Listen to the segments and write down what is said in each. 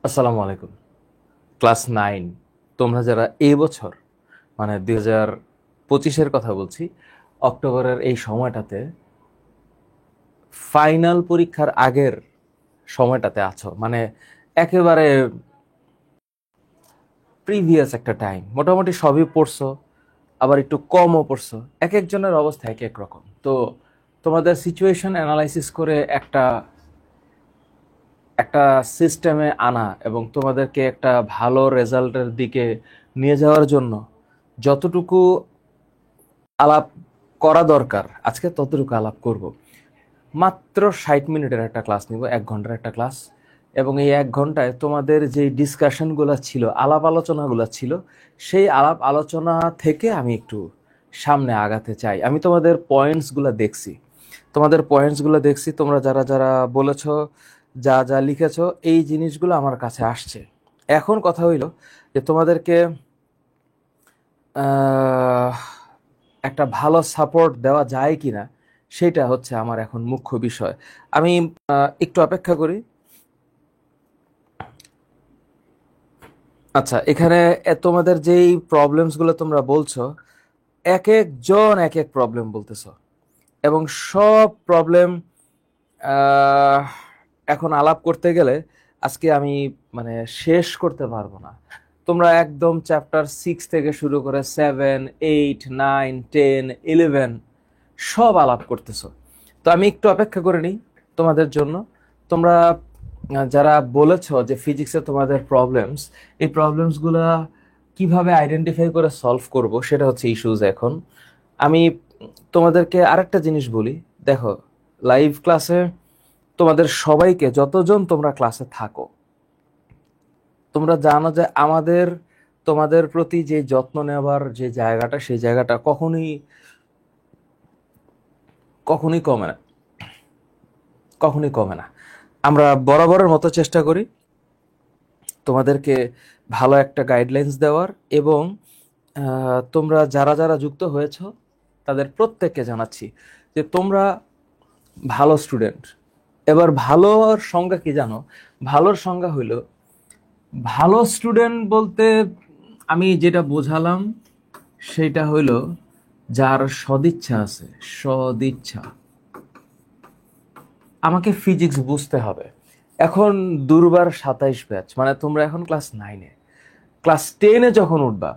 আসসালামু আলাইকুম। ক্লাস 9 তোমরা যারা এই বছর মানে 2025-এর কথা বলছি, অক্টোবরের এই সময়টাতে ফাইনাল পরীক্ষার আগের সময়টাতে আছো, মানে একেবারে প্রিভিয়াস একটা টাইম, মোটামুটি সবই পড়ছো, আবার একটু কমও পড়ছো। এক একজনের অবস্থা এক এক রকম। তো তোমাদের সিচুয়েশন অ্যানালাইসিস করে একটা একটা সিস্টেমে আনা এবং তোমাদেরকে একটা ভালো রেজাল্টের দিকে নিয়ে যাওয়ার জন্য যতটুকু আলাপ করা দরকার আজকে ততটুকু আলাপ করব। মাত্র 60 মিনিটের একটা ক্লাস নিব, 1 ঘন্টার একটা ক্লাস। এবং এই 1 ঘন্টায় তোমাদের যে ডিসকাশনগুলো ছিল, আলাপ আলোচনাগুলো ছিল, সেই আলাপ আলোচনা থেকে আমি একটু সামনে আগাতে চাই। আমি তোমাদের পয়েন্টসগুলো দেখছি, তোমরা যারা যারা বলেছো, যা যা লিখেছো, এই জিনিসগুলো আমার কাছে আসছে। এখন কথা হইল যে তোমাদেরকে আহ, একটা ভালো সাপোর্ট দেওয়া যায় কিনা, সেটা হচ্ছে আমার এখন মুখ্য বিষয়। আমি একটু অপেক্ষা করি। আচ্ছা, এখানে তোমাদের যেই প্রবলেমসগুলো তোমরা বলছো, এক একজন এক এক প্রবলেম বলতেছো, এবং সব প্রবলেম এখন আলাপ করতে গেলে আজকে আমি মানে শেষ করতে পারবো না। তোমরা একদম চ্যাপ্টার 6 থেকে শুরু করে 7, 8, 9, 10, 11 সব আলাপ করতেছো। তো আমি একটু অপেক্ষা করে নিই তোমাদের জন্য। তোমরা যারা বলেছো যে ফিজিক্সে তোমাদের প্রবলেমস, এই প্রবলেমসগুলো কিভাবে আইডেন্টিফাই করে সলভ করব, সেটা হচ্ছে ইস্যুজ। এখন আমি তোমাদেরকে আরেকটা জিনিস বলি। দেখো, লাইভ ক্লাসে তোমাদের সবাইকে, যতজন তোমরা ক্লাসে থাকো, তোমরা জানো যে আমাদের তোমাদের প্রতি যে যত্ন নেওয়ার যে জায়গাটা, সেই জায়গাটা কখনোই কখনোই কমে না, কখনোই কমে না। আমরা বরাবরের মতো চেষ্টা করি তোমাদেরকে ভালো একটা গাইডলাইন্স দেওয়ার। এবং তোমরা যারা যারা যুক্ত হয়েছো তাদের প্রত্যেককে জানাচ্ছি যে তোমরা ভালো স্টুডেন্ট। এবার ভালোর সংজ্ঞা কি জানো? ভালোর সংজ্ঞা হইল, ভালো স্টুডেন্ট বলতে আমি যেটা বোঝালাম সেটা হইল যার সদিচ্ছা আছে। সদিচ্ছা। আমাকে ফিজিক্স বুঝতে হবে। এখন দুর্বার 27 ব্যাচ, মানে তোমরা এখন ক্লাস 9-এ, ক্লাস 10-এ যখন উঠবা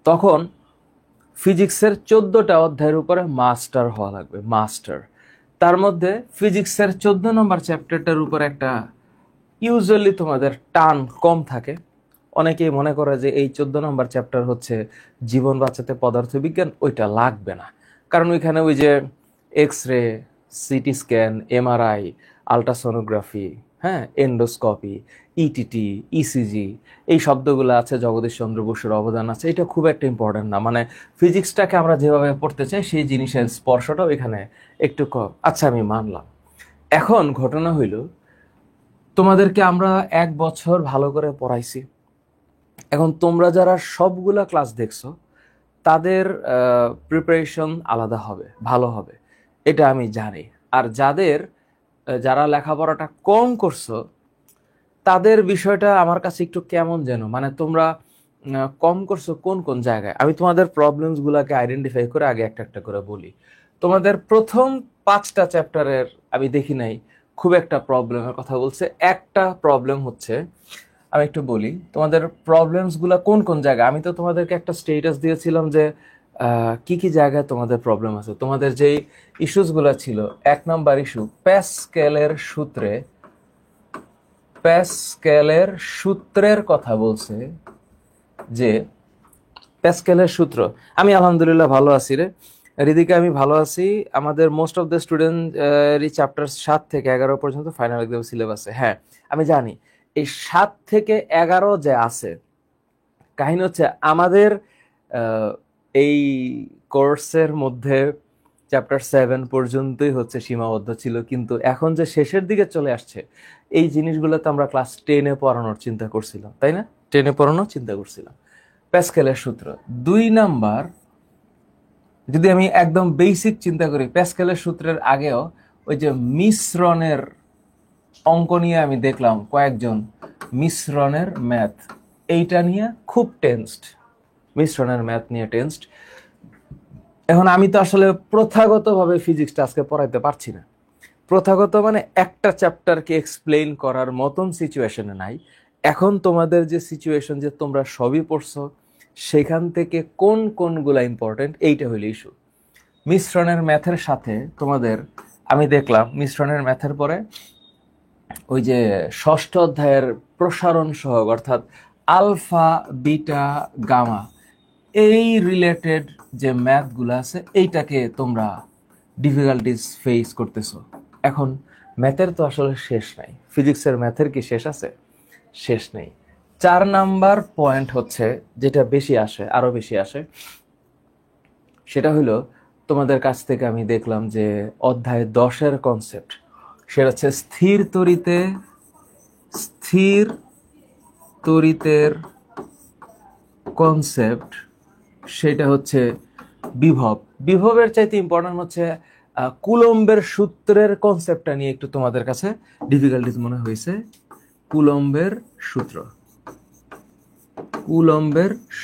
তখন ফিজিক্সের 14টা অধ্যায়ের উপরে মাস্টার হওয়া লাগবে। মাস্টার। তার মধ্যে ফিজিক্সের 14 নম্বর চ্যাপ্টারটার উপর একটা ইউজুয়ালি তোমাদের টান কম থাকে। অনেকেই মনে করে যে এই 14 নম্বর চ্যাপ্টার হচ্ছে জীবন বাঁচাতে পদার্থবিজ্ঞান, ওইটা লাগবে না। কারণ ওইখানে ওই যে X ray, CT scan, MRI, ultrasonography, হ্যাঁ, এন্ডোস্কপি, ইটিটি, ইসিজি, এই শব্দগুলো আছে, জগদীশ চন্দ্র বসুর অবদান আছে। এটা খুব একটা ইম্পর্টেন্ট না। মানে ফিজিক্সটাকে আমরা যেভাবে পড়তে চাই সেই জিনিসের স্পর্শটাও এখানে একটু কম। আচ্ছা, আমি মানলাম। এখন ঘটনা হইল, তোমাদেরকে আমরা 1 বছর ভালো করে পড়াইছি। এখন তোমরা যারা সবগুলা ক্লাস দেখছো, তাদের প্রিপারেশন আলাদা হবে, ভালো হবে, এটা আমি জানি। আর যারা লেখাপড়াটা কম করছো, তাদের বিষয়টা আমার কাছে একটু কেমন যেন, মানে তোমরা কম করছো কোন কোন জায়গায়, আমি তোমাদের প্রবলেমস গুলাকে আইডেন্টিফাই করে আগে একটা একটা করে বলি। তোমাদের প্রথম 5টা চ্যাপ্টারের আমি দেখি নাই খুব একটা প্রবলেমের কথা বলছে। একটা প্রবলেম হচ্ছে, আমি একটু বলি তোমাদের প্রবলেমস গুলা কোন কোন জায়গায়। আমি তো তোমাদেরকে একটা স্টেটাস দিয়েছিলাম যে কি কি জায়গায় তোমাদের প্রবলেম আছে। তোমাদের যেই ইস্যুস গুলা ছিল, 1 নম্বর ইস্যু প্যাসকেলের সূত্রের কথা বলছে। যে প্যাসকেলের সূত্র, আমি আলহামদুলিল্লাহ ভালো আছি রে রিদিকা, আমি ভালো আছি। আমাদের most of the student chapter 7 থেকে 11 পর্যন্ত ফাইনাল এক্সাম সিলেবাসে। হ্যাঁ, আমি জানি এই 7 থেকে 11 যে আছে, কাহিনী হচ্ছে আমাদের আহ, এই কোর্সের মধ্যে চ্যাপ্টার 7 পর্যন্তই হচ্ছে সীমাবদ্ধ ছিল, কিন্তু এখন যে শেষের দিকে চলে আসছে, এই জিনিসগুলো তো আমরা ক্লাস 10-এ পড়ানোর চিন্তা করছিলাম, তাই না? 10-এ পড়ানোর চিন্তা করছিলাম। প্যাসকেলের সূত্র 2 নাম্বার। যদি আমি একদম বেসিক চিন্তা করি, প্যাসকেলের সূত্রের আগেও ওই যে মিশ্রণের অঙ্ক নিয়ে আমি দেখলাম কয়েকজন মিশ্রণের ম্যাথ, এইটা নিয়ে খুব টেন্সড, মিশ্রণের ম্যাথ নিয়ে টেন্সড। এখন আমি তো আসলে প্রথাগতভাবে ফিজিক্সটা আজকে পড়াইতে পারছি না। প্রথাগত মানে একটা চ্যাপ্টারকে এক্সপ্লেইন করার মতন সিচুয়েশনে নাই। এখন তোমাদের যে সিচুয়েশন যে তোমরা সবই পড়ছো, সেখান থেকে কোন কোনগুলা ইম্পর্টেন্ট এইটা হইলে ইস্যু। মিশ্রণের ম্যাথের সাথে তোমাদের আমি দেখলাম মিশ্রণের ম্যাথের পরে ওই যে ষষ্ঠ অধ্যায়ের প্রসারণ সহগ অর্থাৎ আলফা বিটা গামা এই রিলেটেড যে ম্যাথগুলো আছে এইটাকে তোমরা ডিফিকাল্টিস ফেস করতেছো। এখন ম্যাথের তো আসলে শেষ নাই, ফিজিক্সের ম্যাথের কি শেষ আছে? শেষ নেই। 4 নাম্বার পয়েন্ট হচ্ছে যেটা বেশি আসে, আরো বেশি আসে, সেটা হলো তোমাদের কাছ থেকে আমি দেখলাম যে অধ্যায় 10-এর কনসেপ্ট, সেটা হচ্ছে স্থির তড়িতের কনসেপ্ট, সেটা হচ্ছে বিভবের চাইতে ইম্পর্টেন্ট হচ্ছে কুলম্বের সূত্রের কনসেপ্টটা নিয়ে একটু তোমাদের কাছে ডিফিকাল্টিস মনে হয়েছে। কুলম্বের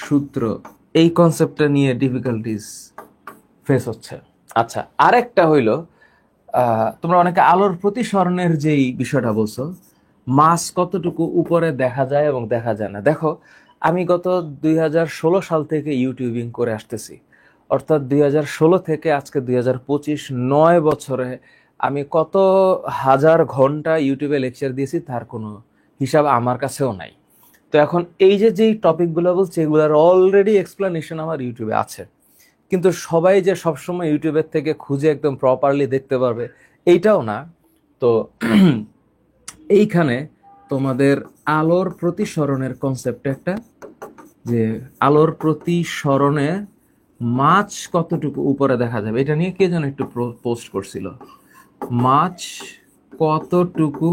সূত্র এই কনসেপ্টটা নিয়ে ডিফিকাল্টিস ফেস হচ্ছে। আচ্ছা, আরেকটা হইলো তোমরা অনেকে আলোর প্রতিসরণের যেই বিষয়টা বলছো, মাস কতটুকু উপরে দেখা যায় এবং দেখা যায় না। দেখো, আমি গত 2016 সাল থেকে ইউটিউবিং করে আসতেছি, অর্থাৎ 2016 থেকে আজকে 2025, 9 বছরে আমি কত হাজার ঘন্টা ইউটিউবে লেকচার দিয়েছি তার কোনো হিসাব আমার কাছেও নাই। তো এখন এই যে যেই টপিকগুলো বলছি এগুলোর অলরেডি এক্সপ্লেনেশন আমার ইউটিউবে আছে, কিন্তু সবাই যে সবসময় ইউটিউবের থেকে খুঁজে একদম প্রপারলি দেখতে পারবে এইটাও না। তো এইখানে তোমাদের আলোর প্রতিসরণের কনসেপ্ট একটা, যে আলোর প্রতিসরণে মাছ কতটুকু উপরে দেখা যাবে, এটা নিয়ে কে যেন একটু পোস্ট করছিল, মাছ কতটুকু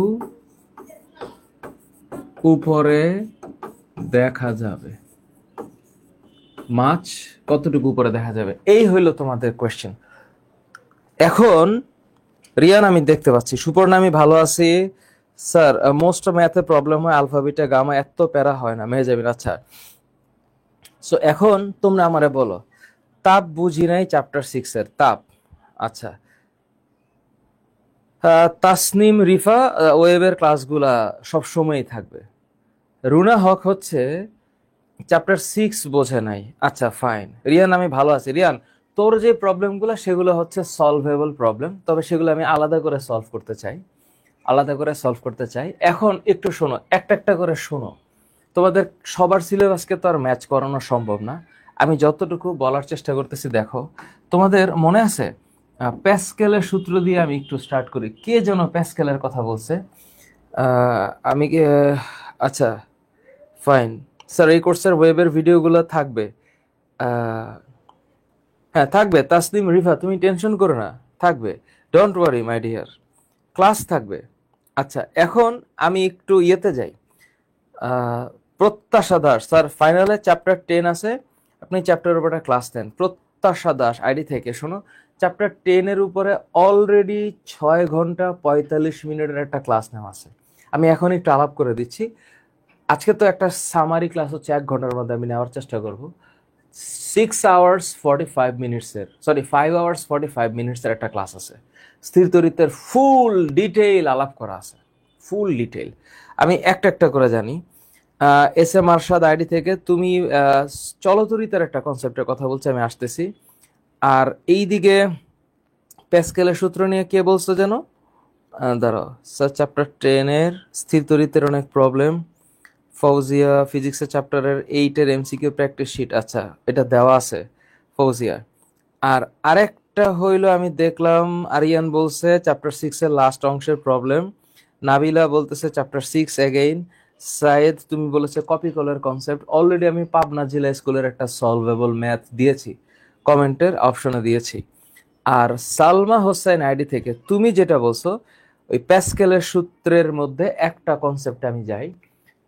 উপরে দেখা যাবে, মাছ কতটুকু উপরে দেখা যাবে, এই হইলো তোমাদের কোয়েশ্চেন। এখন রিয়ান আমি দেখতে পাচ্ছি, সুপর্ণা আমি ভালো আছি স্যার, মোস্ট ম্যাথে প্রবলেম হয়, আলফা বিটা গামা এত প্যারা হয় না, মেহজাবিন। আচ্ছা, সো এখন তোমরা আমারে বলো, তাপ বুঝি নাই চ্যাপ্টার 6 এর তাপ। আচ্ছা, তাসনিম রিফা ওয়েবের ক্লাসগুলা সবসময়ই থাকবে। রুনা হক হচ্ছে চ্যাপ্টার 6 বোঝে নাই। আচ্ছা ফাইন। রিয়ান আমি ভালো আছি। রিয়ান, তোর যে প্রবলেমগুলো সেগুলো হচ্ছে সলভেবল প্রবলেম, তবে সেগুলো আমি আলাদা করে সলভ করতে চাই। এখন একটু শোনো, একটা একটা করে শোনো। তোমাদের সবার সিলেবাসকে তো আর ম্যাচ করানো সম্ভব না, আমি যতটুকু বলার চেষ্টা করতেছি। দেখো, তোমাদের মনে আছে প্যাসকেলের সূত্র দিয়ে আমি একটু স্টার্ট করি। কে যেন প্যাসকেলের কথা বলছে? আমি আচ্ছা ফাইন স্যার, এই কোর্সের ওয়েবের ভিডিওগুলো থাকবে। হ্যাঁ থাকবে। তাসলিম রিফা, তুমি টেনশন করো না, থাকবে, don't worry my dear, class থাকবে। আচ্ছা, এখন আমি একটু ইয়েতে যাই। প্রত্যাশা দাস স্যার, ফাইনালে চ্যাপ্টার 10 আছে, আপনি চ্যাপ্টারের উপরে ক্লাস নেন। প্রত্যাশা দাস আইডি থেকে শোনো, চ্যাপ্টার 10-এর উপরে অলরেডি 6 ঘন্টা 45 মিনিটের একটা ক্লাস নেওয়া আছে। আমি এখন একটু আলাপ করে দিচ্ছি। আজকে তো একটা সামারি ক্লাস হচ্ছে 1 ঘন্টার মধ্যে আমি নেওয়ার চেষ্টা করব। 6 আওয়ার্স 45 মিনিটসের, সরি 5 আওয়ার্স 45 মিনিটসের একটা ক্লাস আছে। স্থির তড়িতের ফুল ডিটেইল আলাপ করা আছে, ফুল ডিটেইল। আমি একটা একটা করে জানি। এস এম আরশাদ আইডি থেকে তুমি চলতরিতার একটা কনসেপ্টের কথা বলছে, আমি আসতেছি। আর এইদিকে প্যাসকেলের সূত্র নিয়ে কে বলছো যেন, দাঁড়াও স্যার, চ্যাপ্টার 10-এর স্থির তড়িতের অনেক প্রবলেম। ফৌজিয়া ফিজিক্সের চ্যাপ্টারের 8-এর এমসিকিউ প্র্যাকটিস শিট, আচ্ছা এটা দেওয়া আছে ফৌজিয়া। আর আরেকটা হইলো আমি দেখলাম আরিয়ান বলছে চ্যাপ্টার 6-এর লাস্ট অংশের প্রবলেম। নাবিলা বলতেছে চ্যাপ্টার 6 এগেইন। সায়েদ তুমি বলেছে কপি কলের কনসেপ্ট, অলরেডি আমি পাবনা জেলা স্কুলের একটা সলভেবল ম্যাথ দিয়েছি, কমেন্টের অপশনে দিয়েছি। আর সালমা হোসেন আইডি থেকে তুমি যেটা বলছো ওই প্যাসকেলের সূত্রের মধ্যে একটা কনসেপ্ট আমি যাই।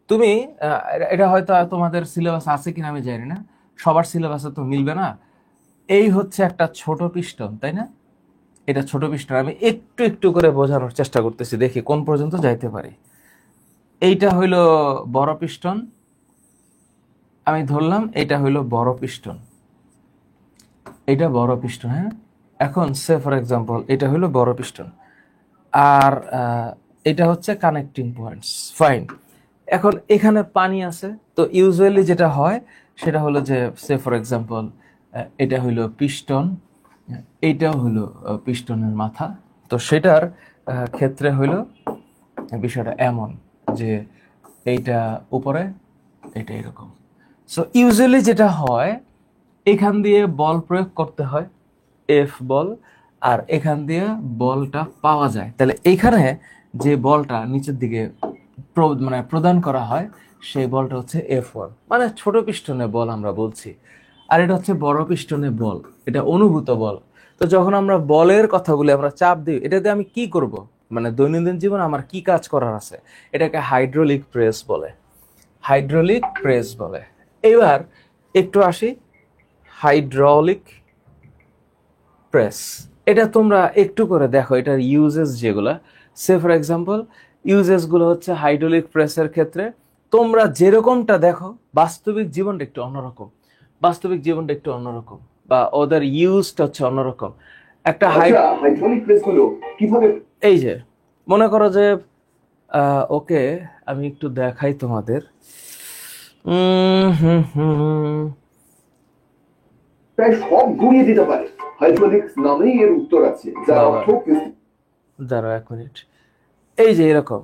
তুমি এটা হয়তো তোমাদের সিলেবাস আছে কিনা আমি জানি না, সবার সিলেবাসে তো মিলবে না। এই হচ্ছে একটা ছোট পিস্টন, তাই না? এটা ছোট পিস্টন। আমি একটু একটু করে বোঝানোর চেষ্টা করতেছি, দেখি কোন পর্যন্ত যাইতে পারি। এইটা হইলো বড় পিস্টন, আমি ধরলাম এটা হইলো বড় পিস্টন, এটা বড় পিস্টন। হ্যাঁ, এখন সে ফর এক্সাম্পল এটা হইলো বড় পিস্টন, আর এটা হচ্ছে কানেক্টিং পয়েন্টস। ফাইন। এখন এখানে পানি আছে, তো ইউজুয়ালি যেটা হয় সেটা হলো যে সে ফর এক্সাম্পল এটা হইলো পিস্টন, এইটাও হইলো পিস্টনের মাথা। তো সেটার ক্ষেত্রে হইলো বিষয়টা এমন যে এইটা উপরে, এটা এরকম। সো ইউজুয়ালি যেটা হয়, এখান দিয়ে বল প্রয়োগ করতে হয়, এফ বল, আর এখান দিয়ে বলটা পাওয়া যায়। তাহলে এইখানে যে বলটা নিচের দিকে মানে প্রদান করা হয়, সেই বলটা হচ্ছে F1, মানে ছোট পিস্টনে বল আমরা বলছি। আর এটা হচ্ছে বড় পিস্টনে বল, এটা অনুভূত বল। তো যখন আমরা বলের কথা বলি, আমরা চাপ দিই, এটাতে আমি কি করব, মানে দৈনন্দিন জীবনে আমার কি কাজ করার আছে, এটাকে হাইড্রোলিক প্রেস বলে, হাইড্রোলিক প্রেস বলে। এবার একটু আসি হাইড্রোলিক প্রেস। এটা তোমরা একটু করে দেখো, এটার ইউজেস যেগুলা, সে ফর এক্সাম্পল ইউজেস গুলো হচ্ছে হাইড্রোলিক প্রেসের ক্ষেত্রে তোমরা যেরকমটা দেখো, বাস্তবিক জীবনটা একটু অন্যরকম, বাস্তবিক জীবনটা একটু অন্যরকম, বা ওদের ইউজটা হচ্ছে অন্যরকম। একটা হাইড্রোলিক প্রেস হলো কিভাবে, এই যে মনে করো যে ওকে, আমি একটু দেখাই তোমাদের। হুম হুম হুম প্রায় সব ঘুরিয়ে দিতে পারে, হাইড্রোলিক্স নামেই এর উত্তর আছে, যার অর্থ। দাঁড়াও 1 মিনিট। এই যে এরকম,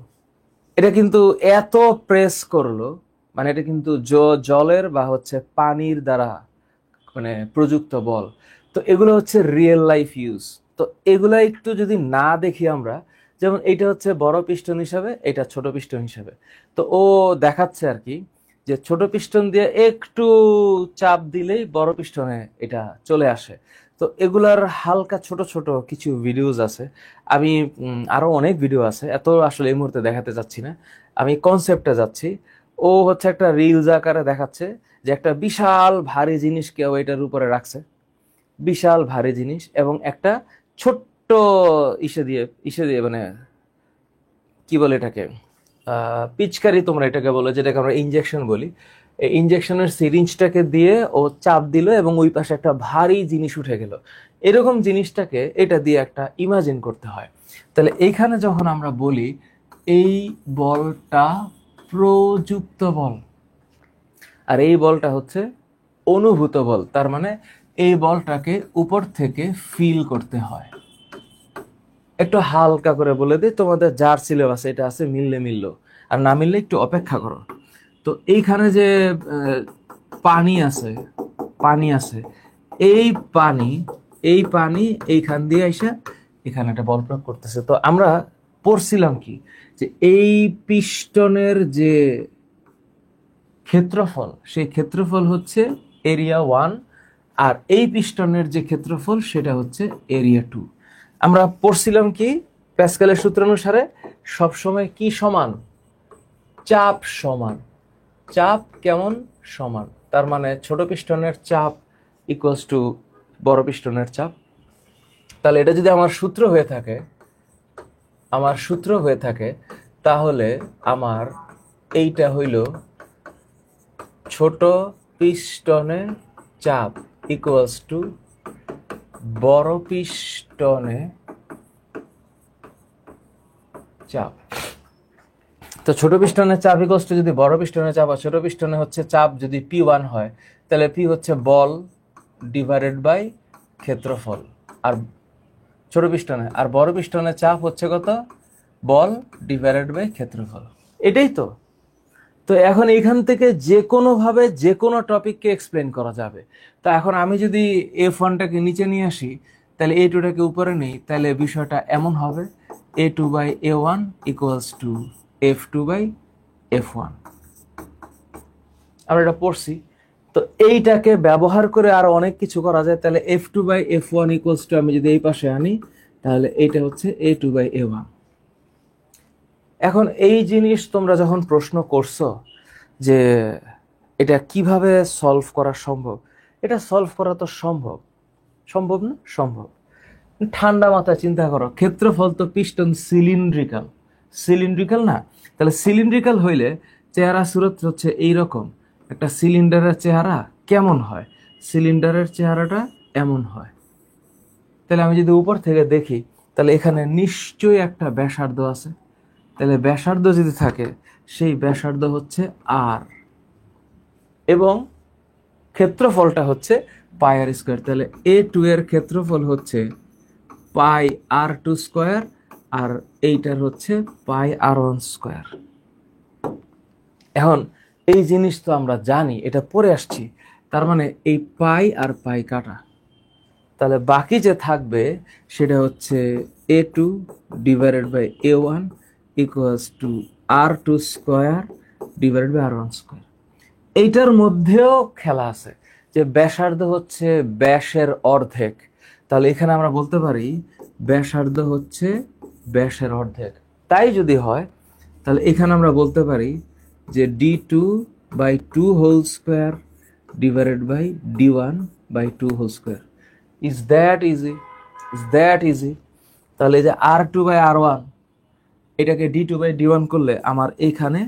এটা কিন্তু এত প্রেস করলো, মানে এটা কিন্তু জলের বা হচ্ছে পানির দ্বারা মানে প্রযুক্ত বল। তো এগুলো হচ্ছে রিয়েল লাইফ ইউজ। তো এগুলা একটু যদি না দেখি আমরা, যেমন এইটা হচ্ছে বড় পিস্টন হিসাবে, এটা ছোট পিস্টন হিসাবে। তো ও দেখাচ্ছে আর কি যে ছোট পিস্টন দিয়ে একটু চাপ দিলেই বড় পিস্টনে এটা চলে আসে। তো এগুলার হালকা ছোট ছোট কিছু ভিডিওস আছে, আমি আরো অনেক ভিডিও আছে, এত আসলে এই মুহূর্তে দেখাতে যাচ্ছি না, আমি কনসেপ্টে যাচ্ছি। ও হচ্ছে একটা রিলস আকারে দেখাচ্ছে যে একটা বিশাল ভারী জিনিস কেউ এটার উপরে রাখছে, বিশাল ভারী জিনিস, এবং একটা ছোট্ট ইসে দিয়ে মানে কি বলে এটাকে, পিচকারি তোমরা এটাকে বলো, যেটাকে আমরা ইনজেকশন বলি। এই ইনজেকশনের সিরিঞ্জটাকে দিয়ে ও চাপ দিল এবং ওই পাশে একটা ভারী জিনিস উঠে গেল। এরকম জিনিসটাকে এটা দিয়ে একটা ইমাজিন করতে হয়। তাহলে এইখানে যখন আমরা বলি এই বলটা প্রযুক্ত বল, আর এই বলটা হচ্ছে অনুভূত বল, তার মানে এই বলটাকে উপর থেকে ফিল করতে হয়। একটু হালকা করে বলে দিই, তোমাদের যার সিলেবাসে এটা আছে মিললে মিললো, আর না মিললে একটু অপেক্ষা করো। তো এইখানে যে পানি আছে, পানি আছে, এই পানি, এই পানি এইখান দিয়ে এসে এখানে একটা বল প্রয়োগ করতেছে। তো আমরা পড়ছিলাম কি, যে এই পিস্টনের যে ক্ষেত্রফল, সেই ক্ষেত্রফল হচ্ছে এরিয়া 1, আর এই পিস্টনের যে ক্ষেত্রফল সেটা হচ্ছে এরিয়া 2। আমরা পড়ছিলাম কি, প্যাসকেলের সূত্র অনুসারে সবসময় কি সমান, চাপ সমান। চাপ কেমন সমান, তার মানে ছোট পিস্টনের চাপ ইকুয়ালস টু বড় পিস্টনের চাপ। তাহলে এটা যদি আমার সূত্র হয়ে থাকে, আমার সূত্র হয়ে থাকে, তাহলে আমার এইটা হইল ছোট পিস্টনে চাপ ইকুয়ালস টু বড় পিস্টনে চাপ। তো ছোট পিস্টনের চাপ ইকুয়ালস টু, যদি বড় পিস্টনের চাপ আর ছোট পিস্টনে হচ্ছে চাপ যদি P1 হয়, তাহলে P হচ্ছে বল ডিভাইডেড বাই ক্ষেত্রফল, আর ছোট পিস্টনে, আর বড় পিস্টনের চাপ হচ্ছে কত, বল ডিভাইডেড বাই ক্ষেত্রফল। এটাই তো। তো এখন এখান থেকে যে কোনো ভাবে যে কোনো টপিককে এক্সপ্লেন করা যাবে। তো এখন আমি যদি F1টাকে নিচে নিয়ে আসি, তাহলে A2টাকে উপরে নেই, তাহলে বিষয়টা এমন হবে A2/A1 ইকুয়ালস টু F2/F1। আমরা এটা পড়ছি। তো এইটাকে ব্যবহার করে আরো অনেক কিছু করা যায়। তাহলে F2/F1 ইকুয়ালস টু, আমি যদি এই পাশে আনি, তাহলে এইটা হচ্ছে A2/A1। এখন এই জিনিস তোমরা যখন প্রশ্ন করছো যে এটা কিভাবে সলভ করা সম্ভব, এটা সলভ করা তো সম্ভব, সম্ভব না? সম্ভব। ঠান্ডা মাথায় চিন্তা করো, ক্ষেত্রফল তো পিস্টন সিলিন্ড্রিক্যাল, সিলিন্ড্রিক্যাল না? তাহলে সিলিন্ড্রিক্যাল হইলে চেহারা সুরত হচ্ছে এইরকম। একটা সিলিন্ডারের চেহারা কেমন হয়? সিলিন্ডারের চেহারাটা এমন হয়। তাহলে আমি যদি উপর থেকে দেখি, তাহলে এখানে নিশ্চয়ই একটা ব্যাসার্ধ আছে। তাহলে ব্যাসার্ধ যদি থাকে, সেই ব্যাসার্ধ হচ্ছে আর, এবং ক্ষেত্রফলটা হচ্ছে পাই আর স্কোয়ার। তাহলে A2 এর ক্ষেত্রফল হচ্ছে পাই R2 স্কোয়ার, আর এইটার হচ্ছে পাই R1 স্কোয়ার। এখন এই জিনিস তো আমরা জানি, এটা পড়ে আসছি, তার মানে এই পাই আর পাই কাটা, তাহলে বাকি যে থাকবে সেটা হচ্ছে A2 divided by A1 equals to R2 square divided by R1 square. এইটার মধ্যেও খেলা আছে যে ব্যাসার্ধ হচ্ছে ব্যাসের অর্ধেক। তাহলে এখানে আমরা বলতে পারি ব্যাসার্ধ হচ্ছে ব্যাসের অর্ধেক। তাই যদি হয়, তাহলে এখানে আমরা বলতে পারি যে D2/2 whole square divided by D1/2 whole square. Is that easy? Is that easy? তাহলে এই যে R2/R1 এটাকে D2/D1 করলে আমার এখানে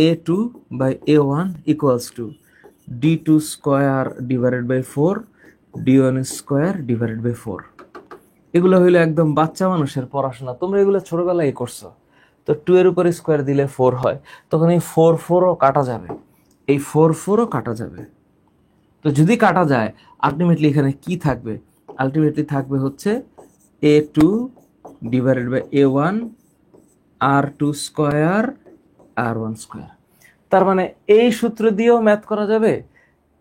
A2/A1 equals to D2 square divided by 4 D1 square divided by 4। এগুলো হইলো একদম বাচ্চা মানুষের পড়াশোনা, তোমরা এগুলো ছোটবেলায় করছো। তো 2 এর উপরে স্কোয়ার দিলে 4 হয়, তখন এই 4 কাটা যাবে, এই 4 কাটা যাবে। তো যদি কাটা যায়, আলটিমেটলি এখানে কি থাকবে? আলটিমেটলি থাকবে হচ্ছে A2 divided by A1 R2 square R1 square. তার মানে এই সূত্র দিয়েও ম্যাথ করা যাবে,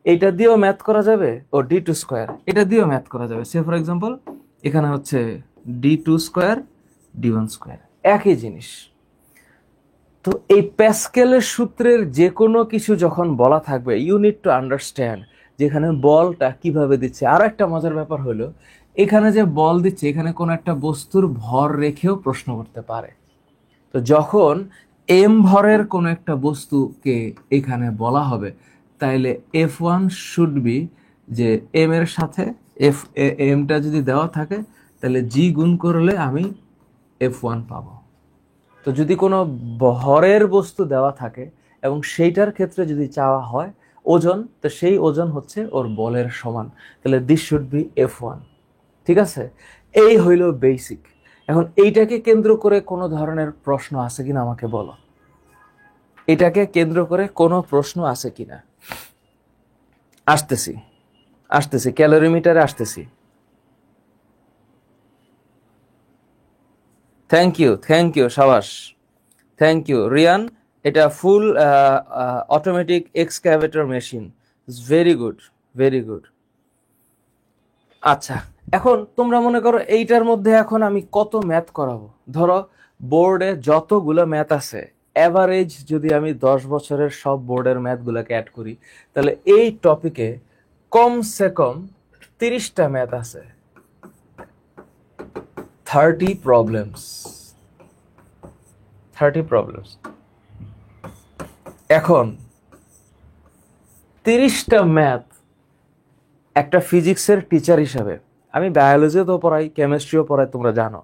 এইটা দিয়েও ম্যাথ করা যাবে, ও D2 স্কোয়ার এটা দিয়েও ম্যাথ করা যাবে। সে ফর এক্সাম্পল এখানে হচ্ছে D2 স্কোয়ার D1 স্কোয়ার, একই জিনিস। তো এই প্যাসকেলের সূত্রের যে কোনো কিছু যখন বলা থাকবে, ইউ নিড টু আন্ডারস্ট্যান্ড যেখানে বলটা কিভাবে দিচ্ছে। আরো একটা মজার ব্যাপার হলো, এখানে যে বল দিচ্ছে, এখানে কোনো একটা বস্তুর ভর রেখেও প্রশ্ন করতে পারে। তো যখন এম ভরের কোনো একটা বস্তুকে এখানে বলা হবে, তাইলে F1 শুড বি, যে এম এর সাথে এমটা যদি দেওয়া থাকে, তাহলে জি গুণ করলে আমি F1 পাবো। তো যদি কোনো ভরের বস্তু দেওয়া থাকে এবং সেইটার ক্ষেত্রে যদি চাওয়া হয় ওজন, তো সেই ওজন হচ্ছে ওর বলের সমান, তাহলে দিস শুড বি F1। ঠিক আছে, এই হইল বেসিক। এখন এইটাকে কেন্দ্র করে কোনো ধরনের প্রশ্ন আছে কিনা আমাকে বলো, এটাকে কেন্দ্র করে কোনো প্রশ্ন আছে কিনা? আসতেছি আসতেছি, ক্যালোরিমিটারে আসতেছি। থ্যাংক ইউ সাবাস, থ্যাংক ইউ রিয়ান। এটা full automatic excavator machine, very good, very good. আচ্ছা, এখন তোমরা মনে করো এইটার মধ্যে এখন আমি কত ম্যাথ করাবো। ধরো বোর্ডে যতগুলো ম্যাথ আছে, অ্যাভারেজ যদি আমি 10 বছরের সব বোর্ডের ম্যাথগুলোকে অ্যাড করি, তাহলে এই টপিকে কমসে কম 30টা ম্যাথ আছে, 30 প্রবলেমস, 30 প্রবলেমস। এখন 30টা ম্যাথ একটা ফিজিক্সের টিচার হিসাবে, আমি বায়োলজিও তো পড়াই, কেমিস্ট্রিও পড়াই, তোমরা জানো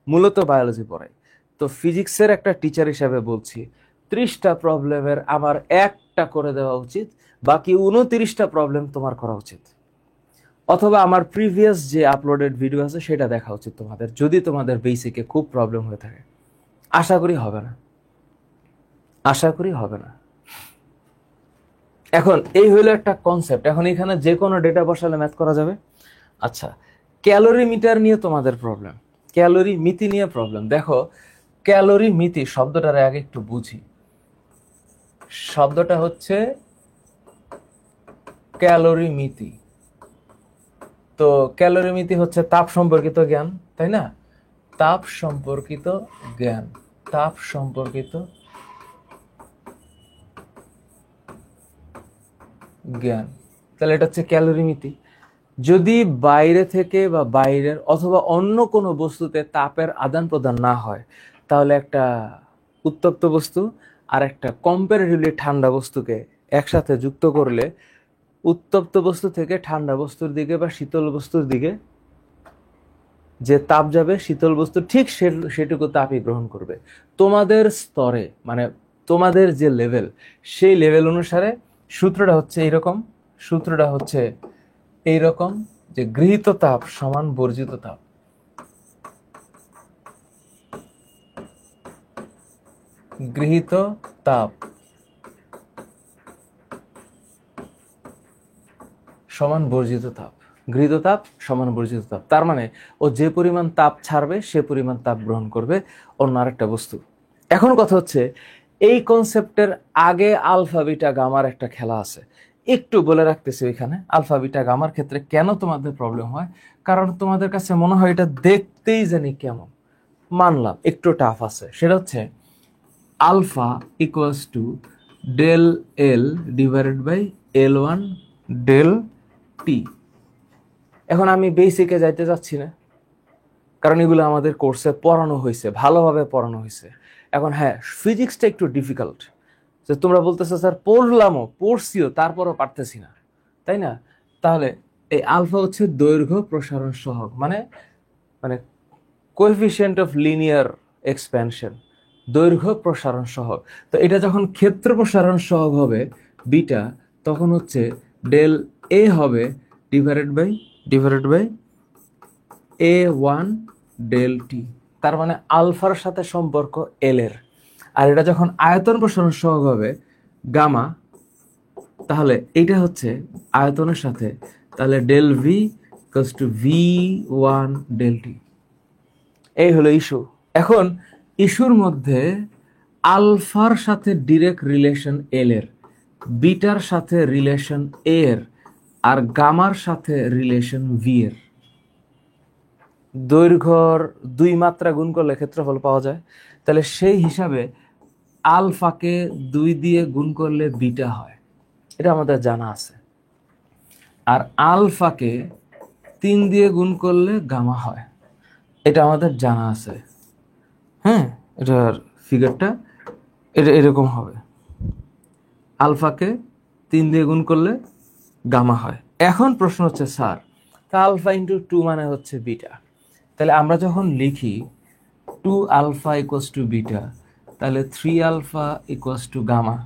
মূলত বায়োলজি পড়াই, তো ফিজিক্সের একটা টিচার হিসাবে বলছি 30টা প্রবলেমের আমার একটা করে দেওয়া উচিত, বাকি 29টা প্রবলেম তোমার করা উচিত। অথবা আমার প্রিভিয়াস যে আপলোডেড ভিডিও আছে সেটা দেখা উচিত তোমাদের, যদি তোমাদের বেসিকে খুব প্রবলেম হয়ে থাকে। আশা করি হবে না, আশা করি হবে না। এখন এই হইলো একটা কনসেপ্ট। এখন এখানে যে কোনো ডেটা বসালে ম্যাথ করা যাবে। আচ্ছা, ক্যালোরি মিটার নিয়ে তোমাদের প্রবলেম, ক্যালোরি মিতি নিয়ে প্রবলেম। দেখো, ক্যালোরি মিতি শব্দটার আগে একটু বুঝি। শব্দটা হচ্ছে ক্যালোরি মিতি। তো ক্যালোরি মিতি হচ্ছে তাপ সম্পর্কিত জ্ঞান, তাই না? তাপ সম্পর্কিত জ্ঞান, তাপ সম্পর্কিত জ্ঞান, তাহলে এটা হচ্ছে ক্যালোরি মিতি। যদি বাইরে থেকে বা বাইরের অথবা অন্য কোনো বস্তুতে তাপের আদান প্রদান না হয়, তাহলে একটা উত্তপ্ত বস্তু আর একটা কম্পারেটিভলি ঠান্ডা বস্তুকে একসাথে যুক্ত করলে উত্তপ্ত বস্তু থেকে ঠান্ডা বস্তুর দিকে বা শীতল বস্তুর দিকে যে তাপ যাবে শীতল বস্তু ঠিক সেটুকু তাপই গ্রহণ করবে। তোমাদের স্তরে মানে তোমাদের যে লেভেল, সেই লেভেল অনুসারে সূত্রটা হচ্ছে এইরকম যে গৃহীত তাপ সমান বর্জিত তাপ। গৃহীত তাপ সমান বর্জিত তাপ, গৃহীত তাপ সমান বর্জিত তাপ। তার মানে ও যে পরিমাণ তাপ ছাড়বে সে পরিমাণ তাপ গ্রহণ করবে অন্য আরেকটা বস্তু। এখন কথা হচ্ছে এই কনসেপ্টের আগে আলফা বিটা গামার একটা খেলা আছে, একটু বলে রাখতেছি। ওইখানে আলফা বিটা গামার ক্ষেত্রে কেন তোমাদের প্রবলেম হয়, কারণ তোমাদের কাছে মনে হয় এটা দেখতেই জানি কেমন, মানলাম একটু টাফ আছে। সেটা হচ্ছে alpha equals to del L divided by L one del T. এখন আমি বেসিকে যাইতে যাচ্ছি না, কারণ এগুলো আমাদের কোর্সে পড়ানো হয়েছে, ভালোভাবে পড়ানো হয়েছে। এখন হ্যাঁ, ফিজিক্সটা একটু ডিফিকাল্ট, যে তোমরা বলতেছো স্যার পড়ছিও তারপরও পারতেছি না, তাই না? তাহলে এই আলফা হচ্ছে দৈর্ঘ্য প্রসারণ সহগ, মানে মানে কোএফিসিয়েন্ট অফ লিনিয়ার এক্সপ্যানশন, দৈর্ঘ্য প্রসারণ সহগ। তো এটা যখন ক্ষেত্র প্রসারণ সহগ হবে বিটা, তখন হচ্ছে ডেল এ হবে divided by A one del T. তার মানে আলফার সাথে সম্পর্ক এল এর। আর এটা যখন আয়তন প্রসারণ সহগ হবে গামা, তাহলে এটা হচ্ছে আয়তনের সাথে, তাহলে del V equals to V one del T. এই হলো ইস্যু। এখন ইস্যুর মধ্যে আলফার সাথে ডিরেক্ট রিলেশন এল এর, বিটার সাথে রিলেশন এ এর, আর গামার সাথে রিলেশন ভি এর। দৈর্ঘ্যর দুই মাত্রা গুণ করলে ক্ষেত্রফল পাওয়া যায়, তাহলে সেই হিসাবে আলফাকে 2 দিয়ে গুণ করলে বিটা হয়, এটা আমাদের জানা আছে। আর আলফাকে 3 দিয়ে গুণ করলে গামা হয়, এটা আমাদের জানা আছে। হ্যাঁ, এটার ফিগারটা এটা এরকম হবে, আলফাকে 3 দিয়ে গুণ করলে গামা হয়। এখন প্রশ্ন হচ্ছে স্যার, তা আলফা ইন্টু 2 মানে হচ্ছে বিটা, তাহলে আমরা যখন লিখি 2 আলফা ইকুয়ালস টু বিটা, তাহলে 3 আলফা ইকুয়ালস টু গামা।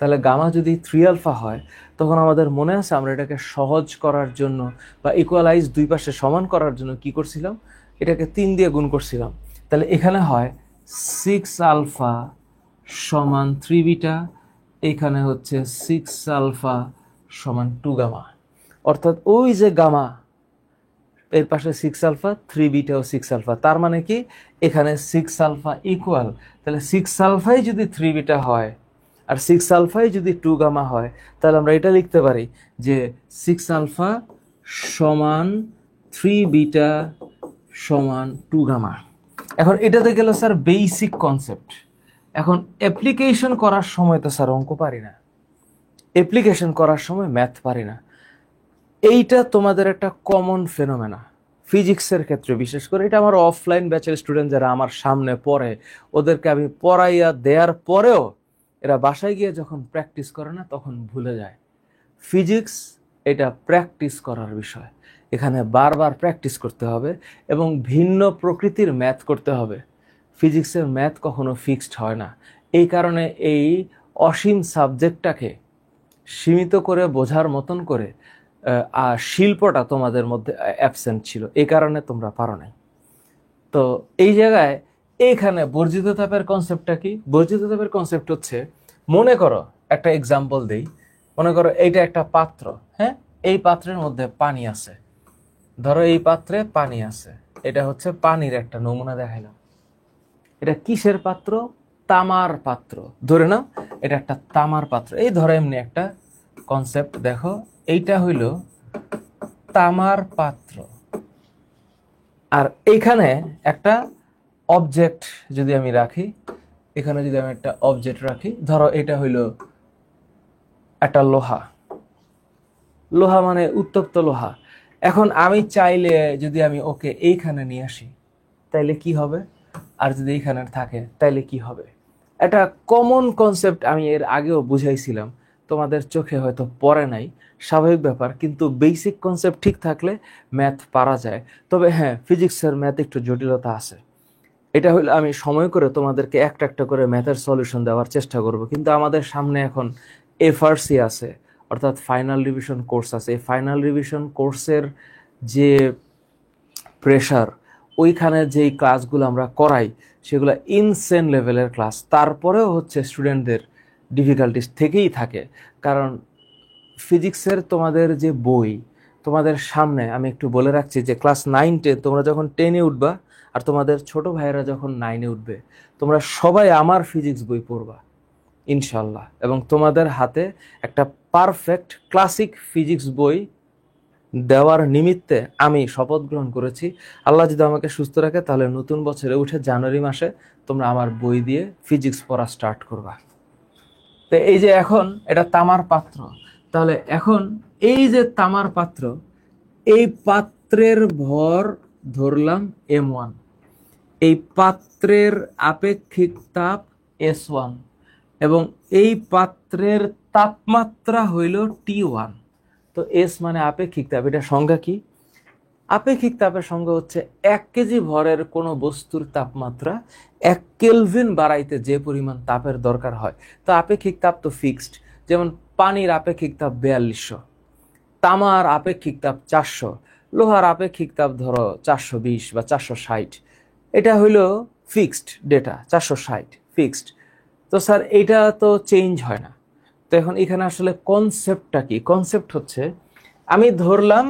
তাহলে গামা যদি 3 আলফা হয়, তখন আমাদের মনে আছে আমরা এটাকে সহজ করার জন্য বা ইকুয়ালাইজ দুই পাশে সমান করার জন্য কি করছিলাম, এটাকে 3 দিয়ে গুণ করছিলাম। তাহলে এখানে হয় 6 আলফা সমান 3 বিটা, এখানে হচ্ছে 6 আলফা সমান 2 গামা। অর্থাৎ ওই যে গামা, এর পাশে 6 আলফা, 3 বিটা ও 6 আলফা, তার মানে কি এখানে 6 আলফা ইকুয়াল, তাহলে 6 আলফাই যদি 3 বিটা হয় আর 6 আলফাই যদি 2 গামা হয়, তাহলে আমরা এটা লিখতে পারি যে 6 আলফা সমান 3 বিটা সমান 2 গামা। এখন এটাতে গেল স্যার বেসিক কনসেপ্ট। এখন অ্যাপ্লিকেশন করার সময় তো স্যার অঙ্ক পারি না, অ্যাপ্লিকেশন করার সময় ম্যাথ পারি না। এইটা তোমাদের একটা কমন ফেনোমেনা ফিজিক্সের ক্ষেত্রে, বিশেষ করে এটা আমার অফলাইন ব্যাচের স্টুডেন্ট যারা আমার সামনে পড়ে, ওদেরকে আমি পড়াইয়া দেওয়ার পরেও এরা বাসায় গিয়ে যখন প্র্যাকটিস করে না তখন ভুলে যায়। ফিজিক্স এটা প্র্যাকটিস করার বিষয়, এখানে বারবার প্র্যাকটিস করতে হবে এবং ভিন্ন প্রকৃতির ম্যাথ করতে হবে। ফিজিক্সের ম্যাথ কখনো ফিক্সড হয় না, এই কারণে এই অসীম সাবজেক্টটাকে সীমিত করে বোঝার মতন করে শিল্পটা তোমাদের মধ্যে অ্যাবসেন্ট ছিল, এই কারণে তোমরা পারো নাই। তো এই জায়গায় এইখানে বর্জিত তাপের কনসেপ্টটা কি? বর্জিত তাপের কনসেপ্ট হচ্ছে, মনে করো একটা এক্সাম্পল দেই, মনে করো এইটা একটা পাত্র, হ্যাঁ, এই পাত্রের মধ্যে পানি আছে। ধরো এই পাত্রে পানি আছে, এটা হচ্ছে পানির একটা নমুনা দেখাইলাম। এটা কিসের পাত্র? তামার পাত্র। ধরে নাও এটা একটা তামার পাত্র। এই ধরো এমনি একটা কনসেপ্ট, দেখো এইটা হইল তামার পাত্র, আর এইখানে একটা অবজেক্ট যদি আমি রাখি, এখানে যদি আমি একটা অবজেক্ট রাখি, ধরো এটা হইল একটা লোহা, লোহা মানে উত্তপ্ত লোহা। এখন আমি চাইলে যদি আমি ওকে এইখানে নিয়ে আসি, তাইলে কি হবে? আর যদি এইখানে থাকে তাইলে কি হবে? একটা কমন কনসেপ্ট আমি এর আগেও বুঝাইছিলাম, তোমাদের চোখে হয়তো পড়ে নাই, স্বাভাবিক ব্যাপার, কিন্তু বেসিক কনসেপ্ট ঠিক থাকলে ম্যাথ পারা যায়। তবে হ্যাঁ, ফিজিক্সের ম্যাথ একটু জটিলতা আছে। এটা হলে আমি সময় করে তোমাদেরকে একটা একটা করে ম্যাথের সলিউশন দেওয়ার চেষ্টা করব, কিন্তু আমাদের সামনে এখন এফআরসি আছে, অর্থাৎ ফাইনাল রিভিশন কোর্স আছে। এই ফাইনাল রিভিশন কোর্সের যে প্রেশার, ওইখানে যেই ক্লাসগুলো আমরা করাই সেগুলো ইনসেন লেভেলের ক্লাস। তারপরেও হচ্ছে স্টুডেন্টদের ডিফিকাল্টিস থেকেই থাকে, কারণ ফিজিক্সের তোমাদের যে বই তোমাদের সামনে, আমি একটু বলে রাখছি যে ক্লাস 9-10 তোমরা যখন 10-এ উঠবা আর তোমাদের ছোট ভাইয়েরা যখন 9-এ উঠবে, তোমরা সবাই আমার ফিজিক্স বই পড়বা ইনশাল্লাহ, এবং তোমাদের হাতে একটা পারফেক্ট ক্লাসিক ফিজিক্স বই দেওয়ার নিমিত্তে আমি শপথ গ্রহণ করেছি। আল্লাহ যদি আমাকে সুস্থ রাখে, তাহলে নতুন বছরে উঠে জানুয়ারি মাসে তোমরা আমার বই দিয়ে ফিজিক্স পড়া স্টার্ট করবা। তো এই যে এখন এটা তামার পাত্র, তাহলে এখন এই যে তামার পাত্র, এই পাত্রের ভর ধরলাম m1, এই পাত্রের আপেক্ষিক তাপ s1, এবং এই পাত্রের তাপমাত্রা হইল T1। তো এস মানে আপেক্ষিক তাপ, এটা সংজ্ঞা কি? আপেক্ষিক তাপের সংজ্ঞা হচ্ছে 1 কেজি ভরের কোনো বস্তুর তাপমাত্রা 1 কেলভিন বাড়াইতে যে পরিমাণ তাপের দরকার হয়। তো আপেক্ষিক তাপ তো ফিক্সড, যেমন পানির আপেক্ষিক তাপ 4200, তামার আপেক্ষিক তাপ 400, লোহার আপেক্ষিক তাপ ধরো 420 বা 460। এটা হইল ফিক্সড ডেটা, 460 ফিক্সড। তো স্যার এটা তো চেঞ্জ হয় না। তো এখন এখানে আসলে কনসেপ্টটা কি? কনসেপ্ট হচ্ছে, আমি ধরলাম